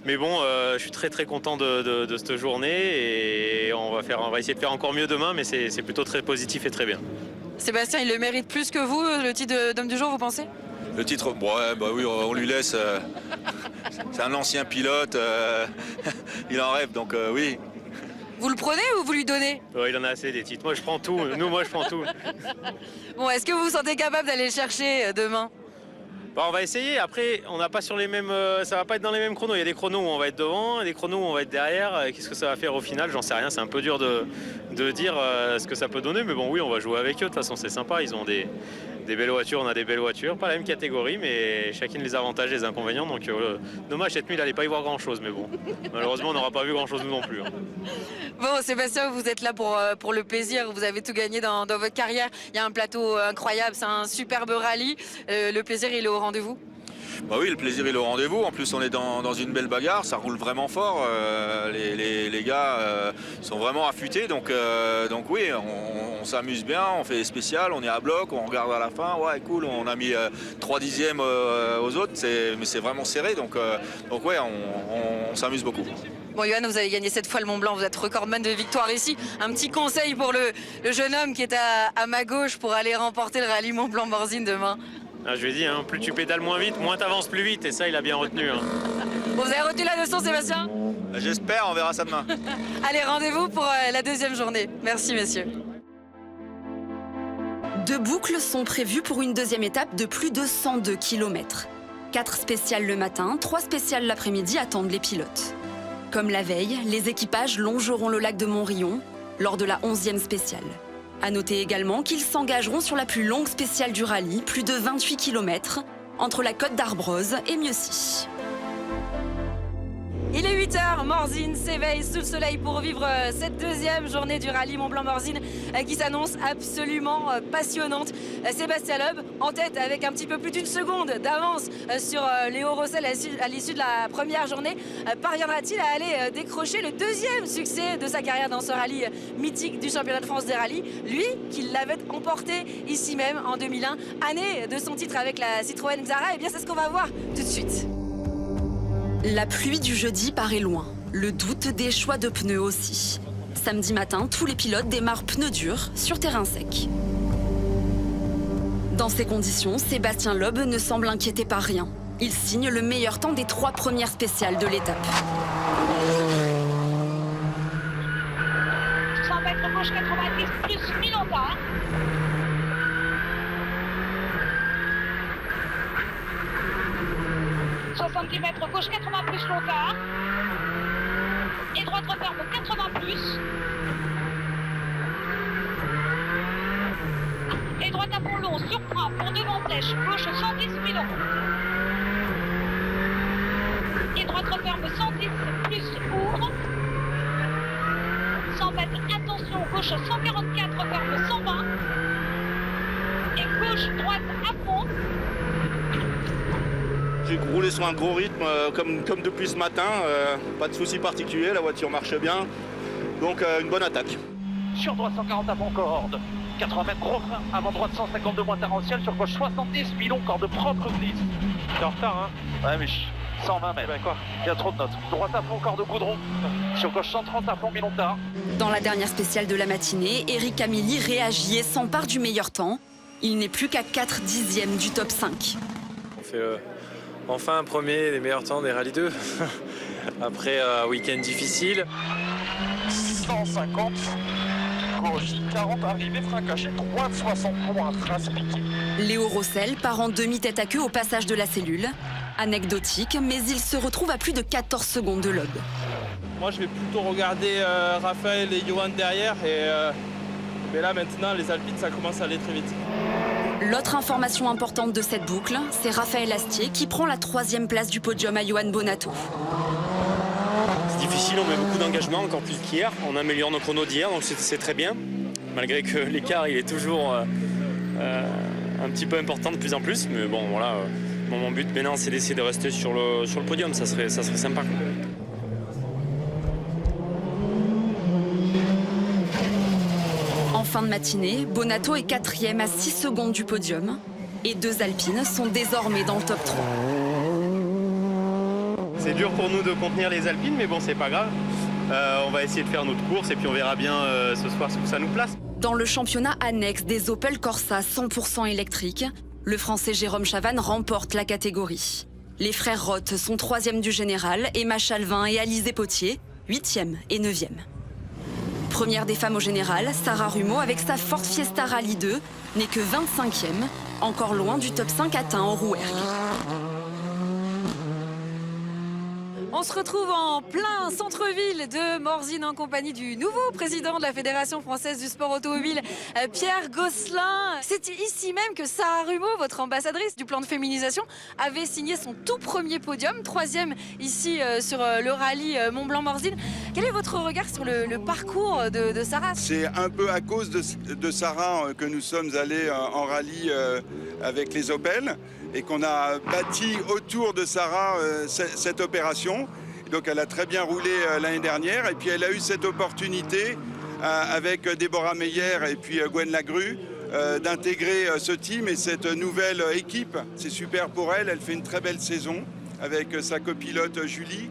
Mais bon, je suis très content de cette journée et on va essayer de faire encore mieux demain, mais c'est plutôt très positif et très bien. Sébastien, il le mérite plus que vous, le titre d'homme du jour, vous pensez? Le titre, ouais, bah oui, on lui laisse. C'est un ancien pilote, il en rêve, donc oui. Vous le prenez ou vous lui donnez? Ouais, il en a assez des titres. Moi, je prends tout. Moi, je prends tout. Bon, est-ce que vous vous sentez capable d'aller le chercher demain? Bah, on va essayer. Après, on n'a pas sur les mêmes. Ça va pas être dans les mêmes chronos. Il y a des chronos où on va être devant, et des chronos où on va être derrière. Qu'est-ce que ça va faire au final? J'en sais rien. C'est un peu dur de dire ce que ça peut donner. Mais bon, oui, on va jouer avec eux. De toute façon, c'est sympa. Ils ont des belles voitures. On a des belles voitures. Pas la même catégorie, mais chacune les avantages et les inconvénients. Donc, dommage, cette nuit, il n'allait pas y voir grand-chose. Mais bon, malheureusement, on n'aura pas vu grand-chose nous non plus. Hein. Bon, Sébastien, vous êtes là pour le plaisir. Vous avez tout gagné dans votre carrière. Il y a un plateau incroyable. C'est un superbe rallye. Le plaisir, il est au rendez-vous? Bah oui, le plaisir est au rendez-vous. En plus, on est dans une belle bagarre. Ça roule vraiment fort. Les gars sont vraiment affûtés. Donc oui, on s'amuse bien. On fait des spéciales. On est à bloc. On regarde à la fin. Ouais, cool. On a mis 3 dixièmes aux autres. Mais c'est vraiment serré. Donc ouais, on s'amuse beaucoup. Bon, Johan, vous avez gagné 7 fois le Mont Blanc. Vous êtes recordman de victoire ici. Un petit conseil pour le jeune homme qui est à ma gauche pour aller remporter le rallye Mont Blanc-Morzine demain? Ah, je lui ai dit, hein, plus tu pédales moins vite, moins t'avances plus vite. Et ça, il a bien retenu. Hein. Vous avez retenu la leçon, Sébastien? J'espère, on verra ça demain. Allez, rendez-vous pour la 2e journée. Merci, messieurs. 2 boucles sont prévues pour une 2e étape de plus de 102 km. 4 spéciales le matin, 3 spéciales l'après-midi attendent les pilotes. Comme la veille, les équipages longeront le lac de Montrion lors de la 11e spéciale. À noter également qu'ils s'engageront sur la plus longue spéciale du rallye, plus de 28 km, entre la Côte d'Arbreuse et Mieuxy. Il est 8h, Morzine s'éveille sous le soleil pour vivre cette 2e journée du rallye Mont Blanc-Morzine qui s'annonce absolument passionnante. Sébastien Loeb en tête avec un petit peu plus d'1 seconde d'avance sur Léo Rossel à l'issue de la première journée. Parviendra-t-il à aller décrocher le 2e succès de sa carrière dans ce rallye mythique du championnat de France des rallyes? Lui qui l'avait emporté ici même en 2001, année de son titre avec la Citroën Xara. Et bien c'est ce qu'on va voir tout de suite. La pluie du jeudi paraît loin, le doute des choix de pneus aussi. Samedi matin, tous les pilotes démarrent pneus durs sur terrain sec. Dans ces conditions, Sébastien Loeb ne semble inquiété par rien. Il signe le meilleur temps des 3 premières spéciales de l'étape. 100 mètres gauche 90 plus 1000 ampères. Mètres gauche 80 plus longard et droite referme 80 plus et droite à fond long surprend pour devant flèche gauche 110 000 et droite referme 110 plus ouvre 100 mètres attention gauche 144 referme 120 et gauche droite à fond. J'ai roulé sur un gros rythme comme depuis ce matin, pas de soucis particuliers, la voiture marche bien, donc une bonne attaque. Sur droite 140 à Concorde, 80 mètres, gros frein, avant droite 152 moins tarentiel, sur gauche 70, Milon, encore de propre glisse. T'es en retard, hein? Ouais, mais 120 mètres. Ben quoi? Il y a trop de notes. Droite à fond, encore de goudron. Sur gauche 130 à fond, Milon tard. Dans la dernière spéciale de la matinée, Eric Camilli réagit et s'empare du meilleur temps. Il n'est plus qu'à 4 dixièmes du top 5. On fait enfin un premier des meilleurs temps des Rallye 2. Après un week-end difficile. 150. Gauche 40, arrivé, frein caché, droite 60 points, train piqué. Léo Rossel part en demi-tête à queue au passage de la cellule. Anecdotique, mais il se retrouve à plus de 14 secondes de Loeb. Moi, je vais plutôt regarder Raphaël et Johan derrière. Mais là, maintenant, les Alpines, ça commence à aller très vite. L'autre information importante de cette boucle, c'est Raphaël Astier qui prend la 3e place du podium à Johan Bonato. C'est difficile, on met beaucoup d'engagement, encore plus qu'hier. On améliore nos chronos d'hier, donc c'est très bien. Malgré que l'écart, il est toujours un petit peu important de plus en plus. Mais bon, voilà, mon but maintenant, c'est d'essayer de rester sur le podium. Ça serait sympa. En fin de matinée, Bonato est 4e à 6 secondes du podium. Et 2 Alpines sont désormais dans le top 3. C'est dur pour nous de contenir les Alpines, mais bon, c'est pas grave. On va essayer de faire notre course et puis on verra bien ce soir où ça nous place. Dans le championnat annexe des Opel Corsa 100% électriques, le Français Jérôme Chavannes remporte la catégorie. Les frères Roth sont 3e du général, Emma Chalvin et Alizé Potier, 8e et 9e. Première des femmes au général, Sarah Rumeau avec sa Ford Fiesta Rallye 2 n'est que 25e, encore loin du top 5 atteint en Rouergue. On se retrouve en plein centre-ville de Morzine en compagnie du nouveau président de la Fédération française du sport automobile, Pierre Gosselin. C'est ici même que Sarah Rumeau, votre ambassadrice du plan de féminisation, avait signé son tout premier podium, 3e ici sur le rallye Mont-Blanc-Morzine. Quel est votre regard sur le parcours de Sarah? C'est un peu à cause de Sarah que nous sommes allés en rallye avec les Opel et qu'on a bâti autour de Sarah cette opération. Donc elle a très bien roulé l'année dernière et puis elle a eu cette opportunité avec Déborah Meyer et puis Gwen Lagrue d'intégrer ce team et cette nouvelle équipe. C'est super pour elle, elle fait une très belle saison avec sa copilote Julie.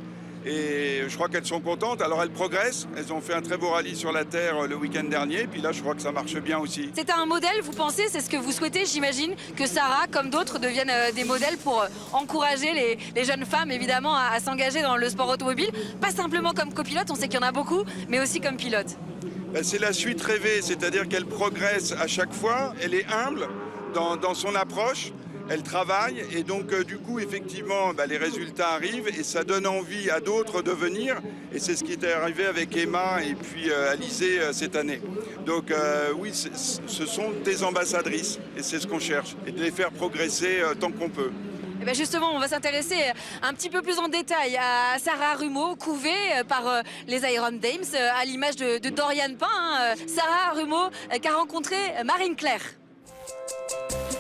Et je crois qu'elles sont contentes. Alors elles progressent. Elles ont fait un très beau rallye sur la terre le week-end dernier. Puis là, je crois que ça marche bien aussi. C'est un modèle, vous pensez? C'est ce que vous souhaitez, j'imagine, que Sarah, comme d'autres, deviennent des modèles pour encourager les jeunes femmes, évidemment, à s'engager dans le sport automobile. Pas simplement comme copilote, on sait qu'il y en a beaucoup, mais aussi comme pilote. C'est la suite rêvée, c'est-à-dire qu'elle progresse à chaque fois. Elle est humble dans son approche. Elle travaille et donc du coup effectivement les résultats arrivent et ça donne envie à d'autres de venir et c'est ce qui est arrivé avec Emma et puis Alizé cette année. Donc oui, ce sont des ambassadrices et c'est ce qu'on cherche et de les faire progresser tant qu'on peut. Et bien justement, on va s'intéresser un petit peu plus en détail à Sarah Rumeau, couvée par les Iron Dames, à l'image de Dorian Pain. Sarah Rumeau qui a rencontré Marine Claire.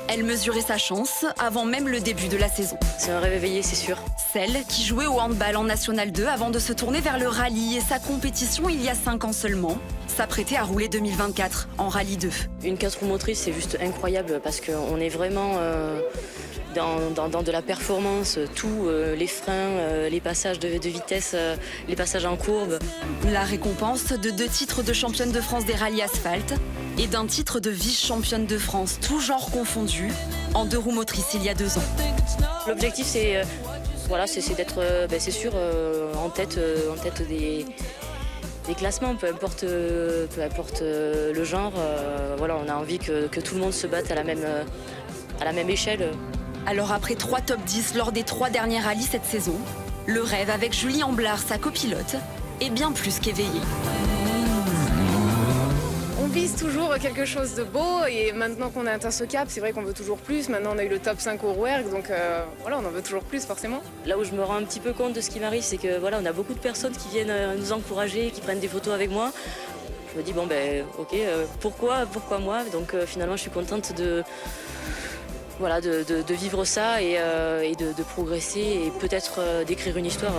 Elle mesurait sa chance avant même le début de la saison. C'est un rêve éveillé, c'est sûr. Celle qui jouait au handball en National 2 avant de se tourner vers le rallye et sa compétition il y a 5 ans seulement, s'apprêtait à rouler 2024 en Rallye 2. Une 4 roues motrices, c'est juste incroyable parce qu'on est vraiment dans de la performance, tous les freins, les passages de vitesse, les passages en courbe. La récompense de 2 titres de championne de France des rallyes asphalte et d'un titre de vice-championne de France, tout genre confondu, en 2 roues motrices il y a 2 ans. L'objectif, c'est d'être, c'est sûr, en tête des classements, peu importe le genre. Voilà, on a envie que tout le monde se batte à la même échelle. Alors après 3 top 10 lors des 3 derniers rallyes cette saison, le rêve avec Julie Amblard, sa copilote, est bien plus qu'éveillé. On vise toujours quelque chose de beau et maintenant qu'on a atteint ce cap, c'est vrai qu'on veut toujours plus. Maintenant on a eu le top 5 au Rouergue, donc voilà, on en veut toujours plus forcément. Là où je me rends un petit peu compte de ce qui m'arrive, c'est que voilà, on a beaucoup de personnes qui viennent nous encourager, qui prennent des photos avec moi. Je me dis bon ben ok, pourquoi moi? Donc finalement je suis contente voilà, de vivre ça et de progresser et peut-être d'écrire une histoire.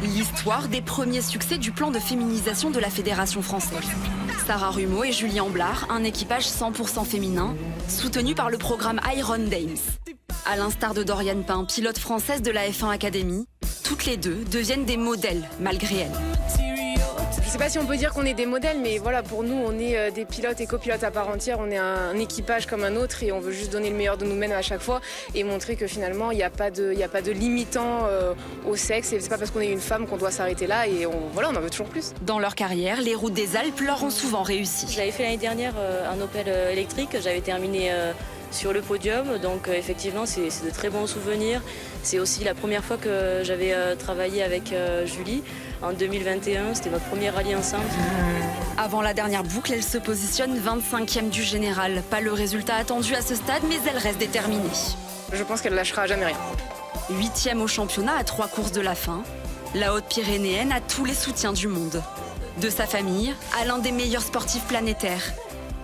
L'histoire des premiers succès du plan de féminisation de la Fédération française. Sarah Rumeau et Julie Amblard, un équipage 100% féminin, soutenu par le programme Iron Dames. À l'instar de Doriane Pain, pilote française de la F1 Academy, toutes les deux deviennent des modèles malgré elles. Je ne sais pas si on peut dire qu'on est des modèles, mais voilà, pour nous, on est des pilotes et copilotes à part entière. On est un équipage comme un autre et on veut juste donner le meilleur de nous-mêmes à chaque fois et montrer que finalement, il n'y a pas de limitant au sexe. Et c'est pas parce qu'on est une femme qu'on doit s'arrêter là et voilà, on en veut toujours plus. Dans leur carrière, les routes des Alpes leur ont souvent réussi. J'avais fait l'année dernière un Opel électrique, j'avais terminé sur le podium, donc effectivement c'est de très bons souvenirs. C'est aussi la première fois que j'avais travaillé avec Julie. En 2021, c'était notre premier rallye ensemble. Avant la dernière boucle, elle se positionne 25e du général. Pas le résultat attendu à ce stade, mais elle reste déterminée. Je pense qu'elle lâchera jamais rien. 8e au championnat à 3 courses de la fin, la Haute-Pyrénéenne a tous les soutiens du monde. De sa famille à l'un des meilleurs sportifs planétaires.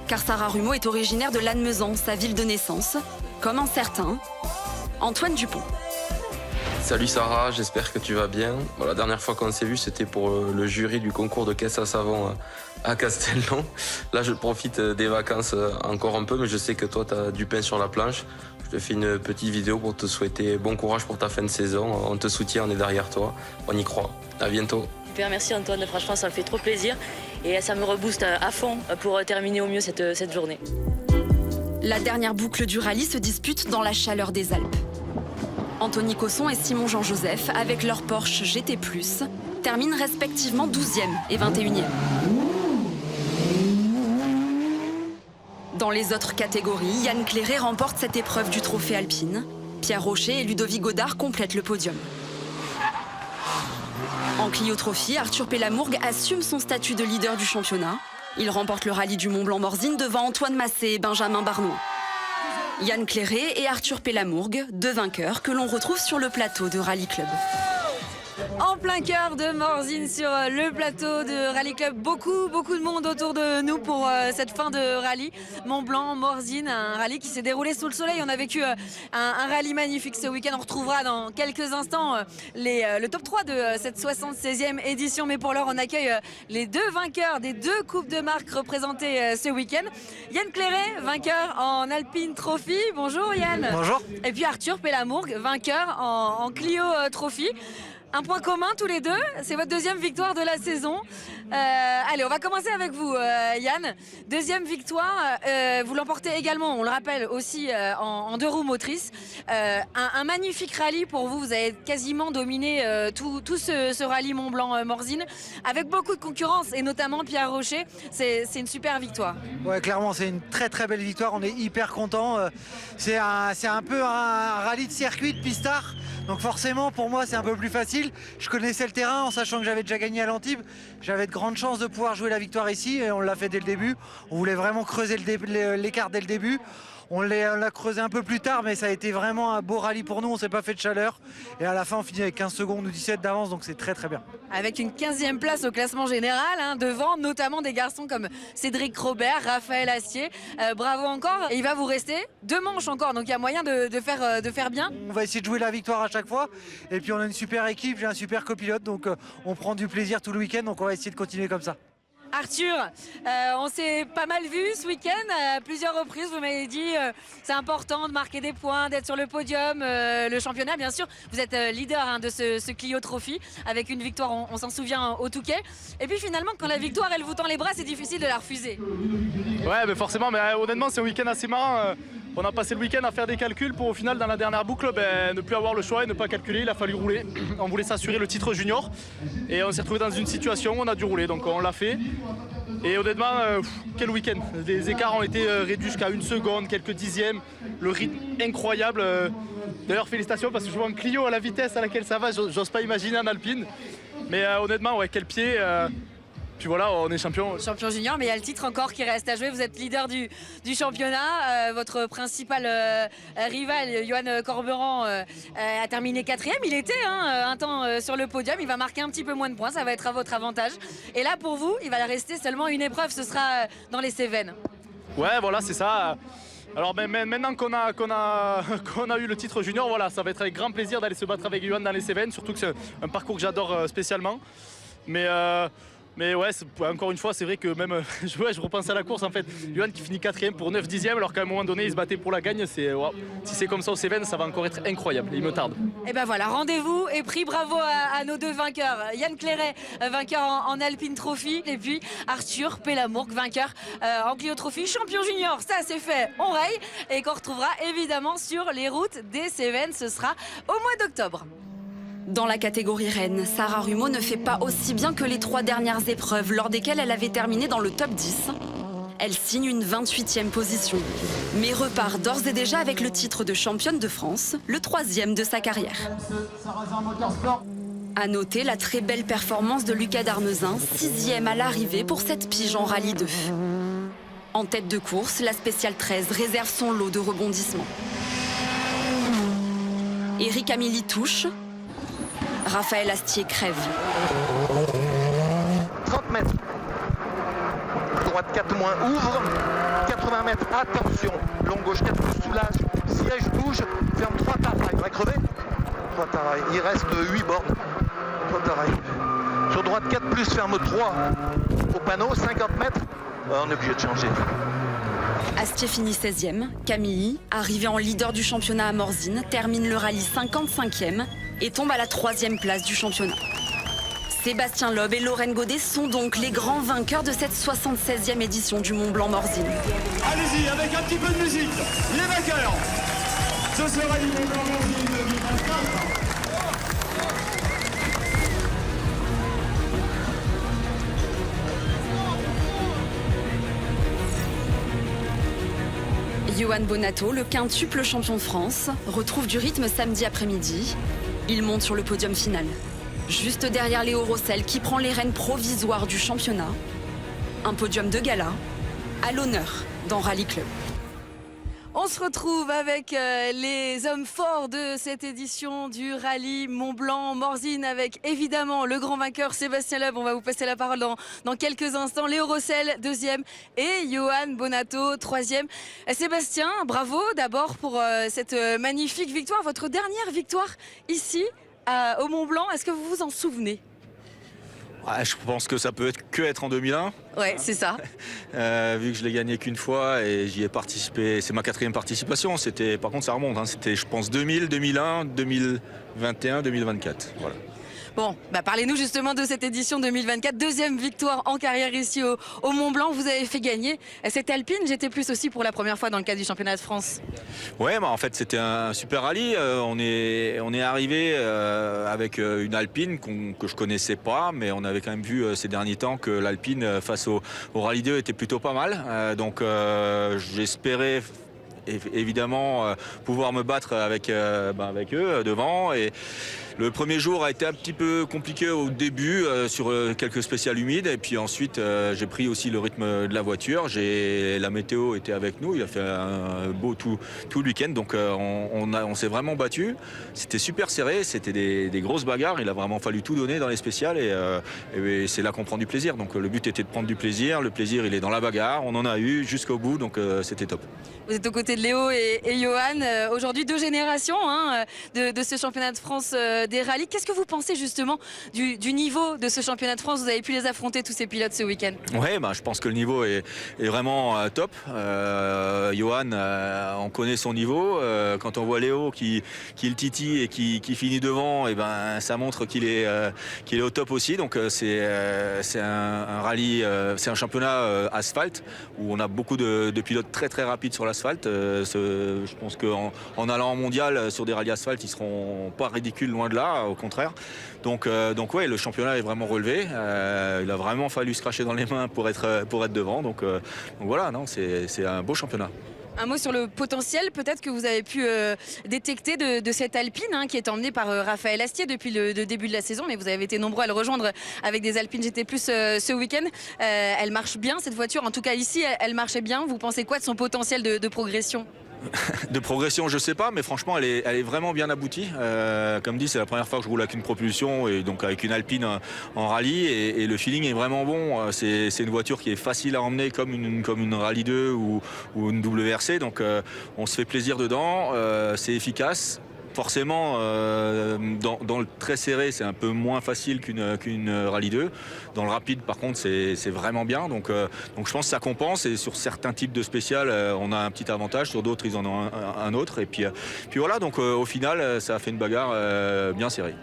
Car Sarah Rumeau est originaire de Lannemezan, sa ville de naissance, comme un certain Antoine Dupont. Salut Sarah, j'espère que tu vas bien. Bon, la dernière fois qu'on s'est vu, c'était pour le jury du concours de caisse à savon à Castellon. Là, je profite des vacances encore un peu, mais je sais que toi, tu as du pain sur la planche. Je te fais une petite vidéo pour te souhaiter bon courage pour ta fin de saison. On te soutient, on est derrière toi. On y croit. À bientôt. Super, merci Antoine, franchement ça me fait trop plaisir et ça me rebooste à fond pour terminer au mieux cette journée. La dernière boucle du rallye se dispute dans la chaleur des Alpes. Anthony Cosson et Simon Jean-Joseph, avec leur Porsche GT+, terminent respectivement 12e et 21e. Dans les autres catégories, Yann Clairet remporte cette épreuve du trophée alpine. Pierre Rocher et Ludovic Godard complètent le podium. En Clio Trophy, Arthur Pélamourgue assume son statut de leader du championnat. Il remporte le rallye du Mont-Blanc-Morzine devant Antoine Massé et Benjamin Barnois. Yann Clairet et Arthur Pélamourgue, deux vainqueurs que l'on retrouve sur le plateau de Rallye Club. En plein cœur de Morzine sur le plateau de Rallye Club. Beaucoup de monde autour de nous pour cette fin de rallye. Mont-Blanc, Morzine, un rallye qui s'est déroulé sous le soleil. On a vécu un rallye magnifique ce week-end. On retrouvera dans quelques instants le top 3 de cette 76e édition. Mais pour l'heure, on accueille les deux vainqueurs des deux coupes de marque représentées ce week-end. Yann Clairet, vainqueur en Alpine Trophy. Bonjour Yann. Bonjour. Et puis Arthur Pélamourgue, vainqueur en Clio Trophy. Un point commun tous les deux, c'est votre deuxième victoire de la saison. Allez, on va commencer avec vous, Yann. Deuxième victoire, vous l'emportez également, on le rappelle aussi, en deux roues motrices. Un magnifique rallye pour vous, vous avez quasiment dominé tout ce rallye Mont-Blanc-Morzine, avec beaucoup de concurrence, et notamment Pierre Rocher. C'est une super victoire. Ouais, clairement, c'est une très belle victoire, on est hyper contents. C'est un peu un rallye de circuit, de pistard. Donc forcément, pour moi, c'est un peu plus facile. Je connaissais le terrain en sachant que j'avais déjà gagné à l'Antibes. J'avais de grandes chances de pouvoir jouer la victoire ici et on l'a fait dès le début. On voulait vraiment creuser l'écart dès le début. On l'a creusé un peu plus tard, mais ça a été vraiment un beau rallye pour nous. On ne s'est pas fait de chaleur. Et à la fin, on finit avec 15 secondes ou 17 d'avance, donc c'est très bien. Avec une 15e place au classement général, devant notamment des garçons comme Cédric Robert, Raphaël Astier. Bravo encore. Et il va vous rester 2 manches encore, donc il y a moyen de faire bien. On va essayer de jouer la victoire à chaque fois. Et puis on a une super équipe, j'ai un super copilote, donc on prend du plaisir tout le week-end, donc on va essayer de continuer comme ça. Arthur, on s'est pas mal vu ce week-end à plusieurs reprises. Vous m'avez dit c'est important de marquer des points, d'être sur le podium, le championnat bien sûr. Vous êtes leader de ce Clio Trophy avec une victoire, on s'en souvient, au Touquet. Et puis finalement, quand la victoire elle vous tend les bras, c'est difficile de la refuser. Ouais, mais forcément, mais honnêtement, c'est un week-end assez marrant. On a passé le week-end à faire des calculs pour au final, dans la dernière boucle, ne plus avoir le choix et ne pas calculer. Il a fallu rouler. On voulait s'assurer le titre junior. Et on s'est retrouvé dans une situation où on a dû rouler. Donc on l'a fait. Et honnêtement, quel week-end. Les écarts ont été réduits jusqu'à 1 seconde, quelques dixièmes. Le rythme incroyable. D'ailleurs, félicitations parce que je vois un Clio à la vitesse à laquelle ça va. J'ose pas imaginer en Alpine. Mais honnêtement, ouais, quel pied. Puis voilà, on est champion. Champion junior, mais il y a le titre encore qui reste à jouer. Vous êtes leader du championnat. Votre principal rival, Johan Corberan, a terminé 4e. Il était un temps sur le podium. Il va marquer un petit peu moins de points. Ça va être à votre avantage. Et là, pour vous, il va rester seulement une épreuve. Ce sera dans les Cévennes. Ouais, voilà, c'est ça. Alors maintenant qu'on a eu le titre junior, voilà, ça va être avec grand plaisir d'aller se battre avec Johan dans les Cévennes, surtout que c'est un parcours que j'adore spécialement. Mais ouais, encore une fois, c'est vrai que même, je repense à la course en fait. Johan qui finit 4e pour 9 dixièmes, alors qu'à un moment donné, il se battait pour la gagne. Wow. Si c'est comme ça aux Cévennes, ça va encore être incroyable. Il me tarde. Et ben voilà, rendez-vous est pris. Bravo à nos deux vainqueurs. Yann Clairet, vainqueur en Alpine Trophy, et puis Arthur Pellamourc, vainqueur en Clio Trophy, champion junior. Ça c'est fait, on raye, et qu'on retrouvera évidemment sur les routes des Cévennes. Ce sera au mois d'octobre. Dans la catégorie reine, Sarah Rumeau ne fait pas aussi bien que les 3 dernières épreuves lors desquelles elle avait terminé dans le top 10. Elle signe une 28e position, mais repart d'ores et déjà avec le titre de championne de France, le 3e de sa carrière. À noter la très belle performance de Lucas Darnezin, 6e à l'arrivée pour cette pige en Rallye 2. En tête de course, la spéciale 13 réserve son lot de rebondissements. Eric Amilly touche. Raphaël Astier crève. 30 mètres. Droite 4 moins, ouvre. 80 mètres, attention. Long gauche 4 plus, soulage. Siège, bouge. Ferme 3 tarailles. On va crever. 3 tarailles. Il reste 8 bornes. 3 tarailles. Sur droite 4 plus, ferme 3. Au panneau, 50 mètres. On est obligé de changer. Astier finit 16e. Camille, arrivée en leader du championnat à Morzine, termine le rallye 55e et tombe à la 3e place du championnat. Sébastien Loeb et Lorraine Godet sont donc les grands vainqueurs de cette 76e édition du Mont-Blanc-Morzine. Allez-y, avec un petit peu de musique, les vainqueurs. Ce sera du Mont-Blanc-Morzine 2024. Johan Bonato, le quintuple champion de France, retrouve du rythme samedi après-midi. Il monte sur le podium final. Juste derrière Léo Rossel qui prend les rênes provisoires du championnat. Un podium de gala à l'honneur dans Rallye Club. On se retrouve avec les hommes forts de cette édition du rallye Mont-Blanc-Morzine avec évidemment le grand vainqueur Sébastien Loeb. On va vous passer la parole dans quelques instants. Léo Rossel, 2e, et Johan Bonato, 3e. Sébastien, bravo d'abord pour cette magnifique victoire. Votre dernière victoire ici au Mont-Blanc, est-ce que vous vous en souvenez ? Ouais, je pense que ça peut être en 2001. Ouais, c'est ça. Vu que je l'ai gagné qu'une fois et j'y ai participé, c'est ma 4e participation. Par contre, ça remonte. C'était, je pense, 2000, 2001, 2021, 2024. Voilà. Bon, parlez-nous justement de cette édition 2024. 2e victoire en carrière ici au Mont-Blanc. Vous avez fait gagner cette Alpine GT+ aussi pour la première fois dans le cadre du championnat de France. Ouais, en fait, c'était un super rallye. On est arrivé avec une Alpine que je connaissais pas, mais on avait quand même vu ces derniers temps que l'Alpine face au Rallye 2 était plutôt pas mal. Donc j'espérais évidemment pouvoir me battre avec eux devant. Et le premier jour a été un petit peu compliqué au début sur quelques spéciales humides, et puis ensuite j'ai pris aussi le rythme de la voiture. La météo était avec nous, il a fait un beau tout le week-end, donc on s'est vraiment battu. C'était super serré, c'était des grosses bagarres, il a vraiment fallu tout donner dans les spéciales, et c'est là qu'on prend du plaisir. Donc le but était de prendre du plaisir, le plaisir il est dans la bagarre, on en a eu jusqu'au bout, donc c'était top. Vous êtes aux côtés de Léo et Johan, aujourd'hui 2 générations de ce championnat de France des rallyes. Qu'est-ce que vous pensez justement du niveau de ce championnat de France ? Vous avez pu les affronter tous ces pilotes ce week-end. Ouais, je pense que le niveau est vraiment top. Johan, on connaît son niveau. Quand on voit Léo qui le titille et qui finit devant, et ça montre qu'il est au top aussi. Donc c'est un rallye, c'est un championnat asphalte où on a beaucoup de pilotes très très rapides sur l'asphalte. Je pense qu'en allant en mondial sur des rallyes asphalte, ils seront pas ridicules, loin de là, au contraire. Donc ouais, le championnat est vraiment relevé. Il a vraiment fallu se cracher dans les mains pour être devant. Donc voilà, c'est un beau championnat. Un mot sur le potentiel peut-être que vous avez pu détecter de cette Alpine qui est emmenée par Raphaël Astier depuis le début de la saison, mais vous avez été nombreux à le rejoindre avec des Alpines GT+ ce week-end. Elle marche bien cette voiture, en tout cas ici elle marchait bien. Vous pensez quoi de son potentiel de progression ? De progression, je sais pas, mais franchement, elle est vraiment bien aboutie. Comme dit, c'est la première fois que je roule avec une propulsion et donc avec une Alpine en rallye et le feeling est vraiment bon. C'est une voiture qui est facile à emmener comme une Rallye 2 ou une WRC, donc on se fait plaisir dedans. C'est efficace. Forcément, dans le très serré, c'est un peu moins facile qu'une Rallye 2. Dans le rapide, par contre, c'est vraiment bien. Donc je pense que ça compense. Et sur certains types de spéciales, on a un petit avantage. Sur d'autres, ils en ont un autre. Et puis voilà, donc au final, ça a fait une bagarre bien serrée.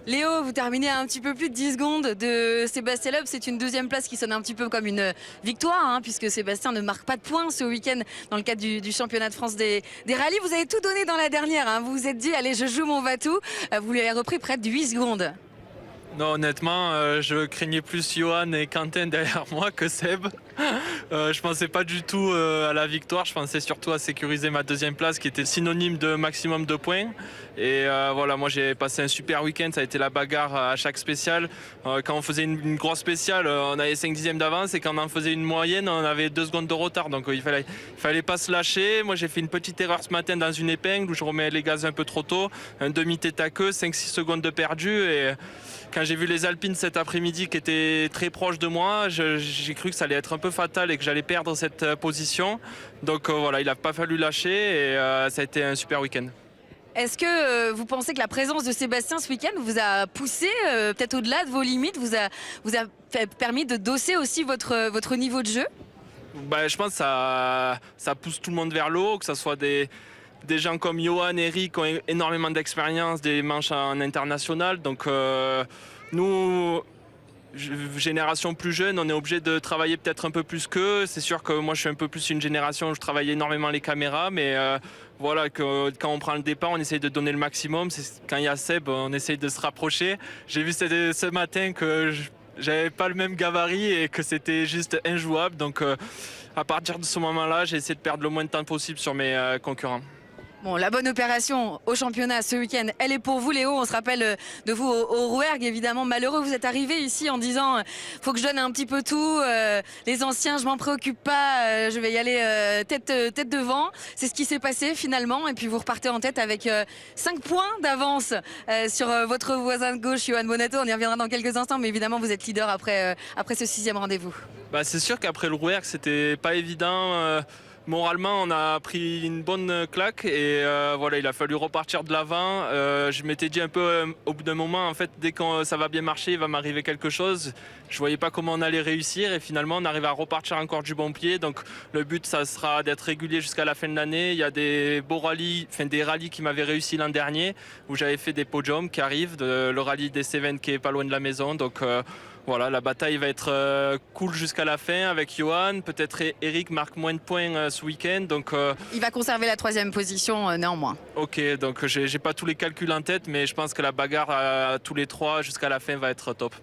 Léo, vous terminez à un petit peu plus de 10 secondes de Sébastien Loeb. C'est une deuxième place qui sonne un petit peu comme une victoire, hein, puisque Sébastien ne marque pas de points ce week-end dans le cadre du championnat de France des rallyes. Vous avez tout donné dans la dernière. Hein. Vous vous êtes dit, allez, je joue mon va-tout. Vous lui avez repris près de 8 secondes. Non, honnêtement, je craignais plus Johan et Quentin derrière moi que Seb. Je pensais pas du tout à la victoire, je pensais surtout à sécuriser ma deuxième place qui était synonyme de maximum de points. Et voilà, moi j'ai passé un super week-end, ça a été la bagarre à chaque spéciale. Quand on faisait une grosse spéciale, on avait 5 dixièmes d'avance et quand on en faisait une moyenne, on avait 2 secondes de retard. Donc il fallait pas se lâcher. Moi j'ai fait une petite erreur ce matin dans une épingle où je remets les gaz un peu trop tôt, un demi-tête à queue, 5-6 secondes de perdu. Et quand j'ai vu les Alpines cet après-midi qui étaient très proches de moi, j'ai cru que ça allait être un peu fatal et que j'allais perdre cette position. Donc voilà, il n'a pas fallu lâcher et ça a été un super week-end. Est-ce que vous pensez que la présence de Sébastien ce week-end vous a poussé peut-être au-delà de vos limites, vous a permis de dosser aussi votre niveau de jeu? Je pense que ça pousse tout le monde vers le haut, que ce soit des gens comme Johan et Eric qui ont énormément d'expérience, des manches en international. Donc nous, génération plus jeune, on est obligé de travailler peut-être un peu plus qu'eux. C'est sûr que moi je suis un peu plus une génération où je travaille énormément les caméras, mais voilà, quand on prend le départ, on essaye de donner le maximum. Quand il y a Seb, on essaye de se rapprocher. J'ai vu ce matin que j'avais pas le même gabarit et que c'était juste injouable. Donc à partir de ce moment-là, j'ai essayé de perdre le moins de temps possible sur mes concurrents. Bon, la bonne opération au championnat ce week-end, elle est pour vous, Léo. On se rappelle de vous au Rouergue, évidemment. Malheureux, vous êtes arrivé ici en disant faut que je donne un petit peu tout. Les anciens, je m'en préoccupe pas. Je vais y aller tête devant. C'est ce qui s'est passé finalement. Et puis vous repartez en tête avec 5 points d'avance sur votre voisin de gauche, Johan Bonato. On y reviendra dans quelques instants. Mais évidemment, vous êtes leader après ce 6e rendez-vous. C'est sûr qu'après le Rouergue, c'était pas évident. Moralement, on a pris une bonne claque et voilà, il a fallu repartir de l'avant. Je m'étais dit un peu au bout d'un moment, en fait, dès que ça va bien marcher, il va m'arriver quelque chose. Je voyais pas comment on allait réussir et finalement, on arrive à repartir encore du bon pied. Donc, le but, ça sera d'être régulier jusqu'à la fin de l'année. Il y a des beaux rallyes, des rallyes qui m'avaient réussi l'an dernier où j'avais fait des podiums qui arrivent, le rallye des Cévennes qui est pas loin de la maison. Donc, voilà, la bataille va être cool jusqu'à la fin avec Johan. Peut-être Eric marque moins de points ce week-end. Donc, il va conserver la 3e position néanmoins. Ok, donc j'ai pas tous les calculs en tête, mais je pense que la bagarre à tous les 3 jusqu'à la fin va être top.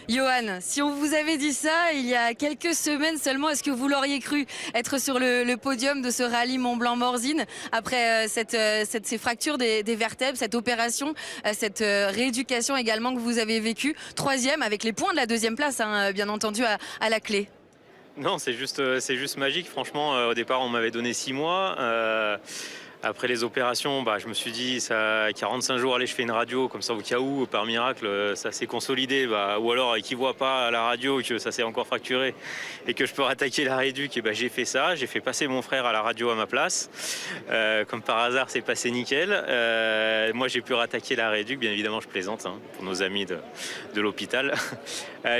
Johan, si on vous avait dit ça il y a quelques semaines seulement, est-ce que vous l'auriez cru être sur le podium de ce rallye Mont-Blanc-Morzine après ces fractures des vertèbres, cette opération, cette rééducation également que vous avez vécue, 3e avec les points de la 2e place, hein, bien entendu, à la clé? Non, c'est juste magique. Franchement, au départ, on m'avait donné 6 mois. Après les opérations, je me suis dit, ça 45 jours, allez, je fais une radio, comme ça au cas où, par miracle, ça s'est consolidé, ou alors qui ne voit pas à la radio que ça s'est encore fracturé et que je peux rattaquer la réduc, et j'ai fait ça, j'ai fait passer mon frère à la radio à ma place. Comme par hasard, c'est passé nickel. Moi, j'ai pu rattaquer la réduc, bien évidemment, je plaisante, hein, pour nos amis de l'hôpital.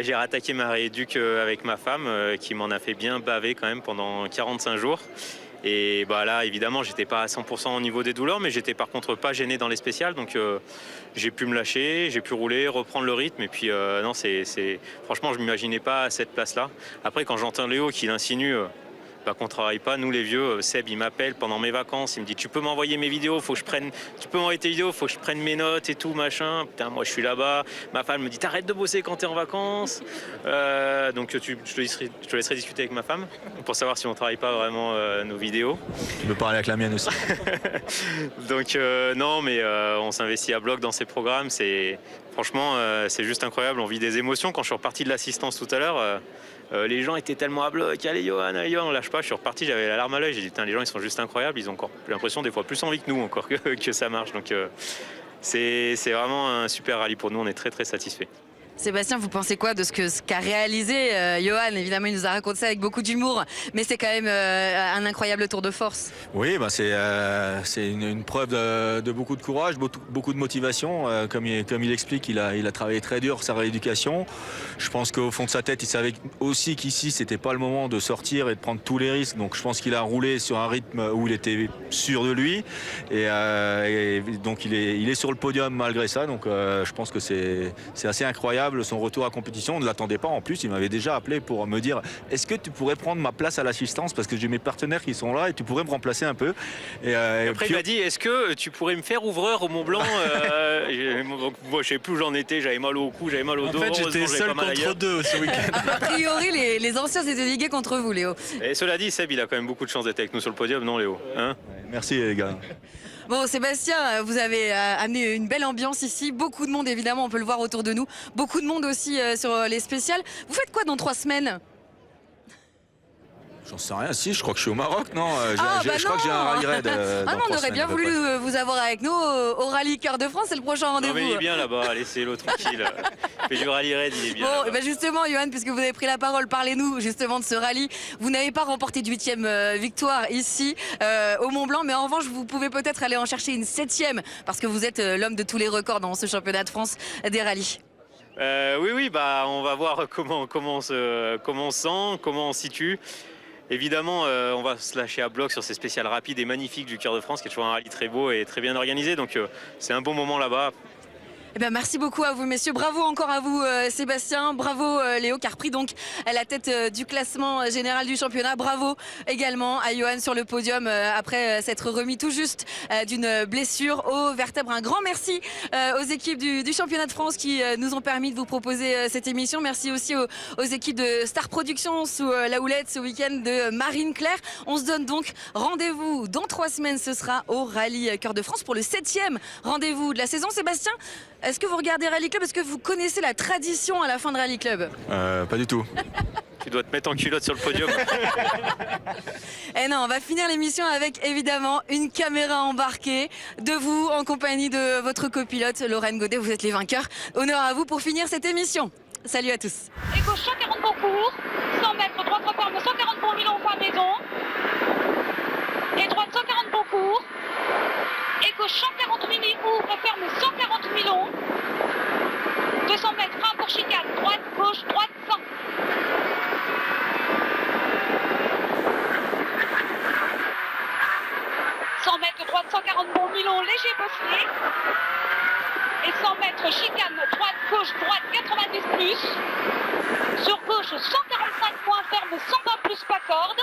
J'ai rattaqué ma réduc avec ma femme, qui m'en a fait bien baver quand même pendant 45 jours. Et là, évidemment, j'étais pas à 100% au niveau des douleurs, mais j'étais par contre pas gêné dans les spéciales. Donc j'ai pu me lâcher, j'ai pu rouler, reprendre le rythme. Et puis non, franchement, je m'imaginais pas à cette place-là. Après, quand j'entends Léo qui l'insinue qu'on travaille pas, nous les vieux, Seb il m'appelle pendant mes vacances, il me dit tu peux m'envoyer mes vidéos, tu peux m'envoyer tes vidéos, faut que je prenne mes notes et tout machin. Putain, moi je suis là-bas, ma femme me dit t'arrêtes de bosser quand t'es en vacances. Donc je te laisserai discuter avec ma femme pour savoir si on travaille pas vraiment nos vidéos. Tu peux parler avec la mienne aussi. Donc non, mais on s'investit à bloc dans ces programmes, franchement c'est juste incroyable, on vit des émotions. Quand je suis reparti de l'assistance tout à l'heure, Les gens étaient tellement à bloc, allez Johan, on lâche pas. Je suis reparti, j'avais la larme à l'œil, j'ai dit putain, les gens ils sont juste incroyables, ils ont encore l'impression des fois plus envie que nous encore que ça marche. Donc c'est vraiment un super rallye pour nous, on est très très satisfaits. Sébastien, vous pensez quoi de ce qu'a réalisé Johan? Évidemment, il nous a raconté ça avec beaucoup d'humour, mais c'est quand même un incroyable tour de force. Oui, bah c'est une preuve de beaucoup de courage, beaucoup de motivation. Comme il explique, il a travaillé très dur sa rééducation. Je pense qu'au fond de sa tête, il savait aussi qu'ici, c'était pas le moment de sortir et de prendre tous les risques. Donc je pense qu'il a roulé sur un rythme où il était sûr de lui. Et donc il est sur le podium malgré ça. Donc je pense que c'est assez incroyable. Son retour à compétition, on ne l'attendait pas. En plus, il m'avait déjà appelé pour me dire est-ce que tu pourrais prendre ma place à l'assistance parce que j'ai mes partenaires qui sont là et tu pourrais me remplacer un peu. Et après, il m'a dit est-ce que tu pourrais me faire ouvreur au Mont Blanc? Moi, je sais plus où j'en étais, j'avais mal au cou, j'avais mal au dos. En fait, j'étais seul contre deux ce week-end. A priori, les anciens s'étaient ligués contre vous, Léo. Et cela dit, Seb, il a quand même beaucoup de chance d'être avec nous sur le podium, non, Léo, hein? Merci, les gars. Bon, Sébastien, vous avez amené une belle ambiance ici. Beaucoup de monde, évidemment, on peut le voir autour de nous. Beaucoup de monde aussi sur les spéciales. Vous faites quoi dans 3 semaines? J'en sais rien, si, je crois que je suis au Maroc, non? Je crois non. que j'ai un rallye raid. Ah non, on aurait bien voulu vous avoir avec nous au rallye Cœur de France, c'est le prochain rendez-vous. Non mais il est bien là-bas, laissez-le tranquille. Il fait du rallye raid, il est bien. Bon, et ben justement, Johan, puisque vous avez pris la parole, parlez-nous justement de ce rallye. Vous n'avez pas remporté de 8e victoire ici au Mont Blanc, mais en revanche, vous pouvez peut-être aller en chercher une 7e, parce que vous êtes l'homme de tous les records dans ce championnat de France des rallyes. Oui, bah on va voir comment on sent, comment on se situe. Évidemment, on va se lâcher à bloc sur ces spéciales rapides et magnifiques du Cœur de France, qui est toujours un rallye très beau et très bien organisé. Donc c'est un bon moment là-bas. Eh bien, merci beaucoup à vous, messieurs. Bravo encore à vous, Sébastien. Bravo, Léo, qui a repris donc à la tête du classement général du championnat. Bravo également à Johan sur le podium après s'être remis tout juste d'une blessure aux vertèbres. Un grand merci aux équipes du championnat de France qui nous ont permis de vous proposer cette émission. Merci aussi aux équipes de Star Productions sous la houlette ce week-end de Marine Claire. On se donne donc rendez-vous dans 3 semaines. Ce sera au Rallye Cœur de France pour le 7e rendez-vous de la saison. Sébastien, est-ce que vous regardez Rallye Club? Est-ce que vous connaissez la tradition à la fin de Rallye Club? Pas du tout. Tu dois te mettre en culotte sur le podium. Eh non, on va finir l'émission avec évidemment une caméra embarquée de vous en compagnie de votre copilote Lorraine Godet. Vous êtes les vainqueurs. Honneur à vous pour finir cette émission. Salut à tous. Et gauche 140 bon cours, 100 mètres, droite referme 140 bon Milon, point maison. Et droite 140 bon cours. Et gauche 140 mini ouvre, ferme 140 Milon. 200 mètres, frein pour chicane, droite, gauche, droite, 100. Droite 140 bon Milon, léger bosselé. Et 100 mètres chicane, droite, gauche, droite, 90 plus. Sur gauche, 145 points ferme, 120 plus pas corde.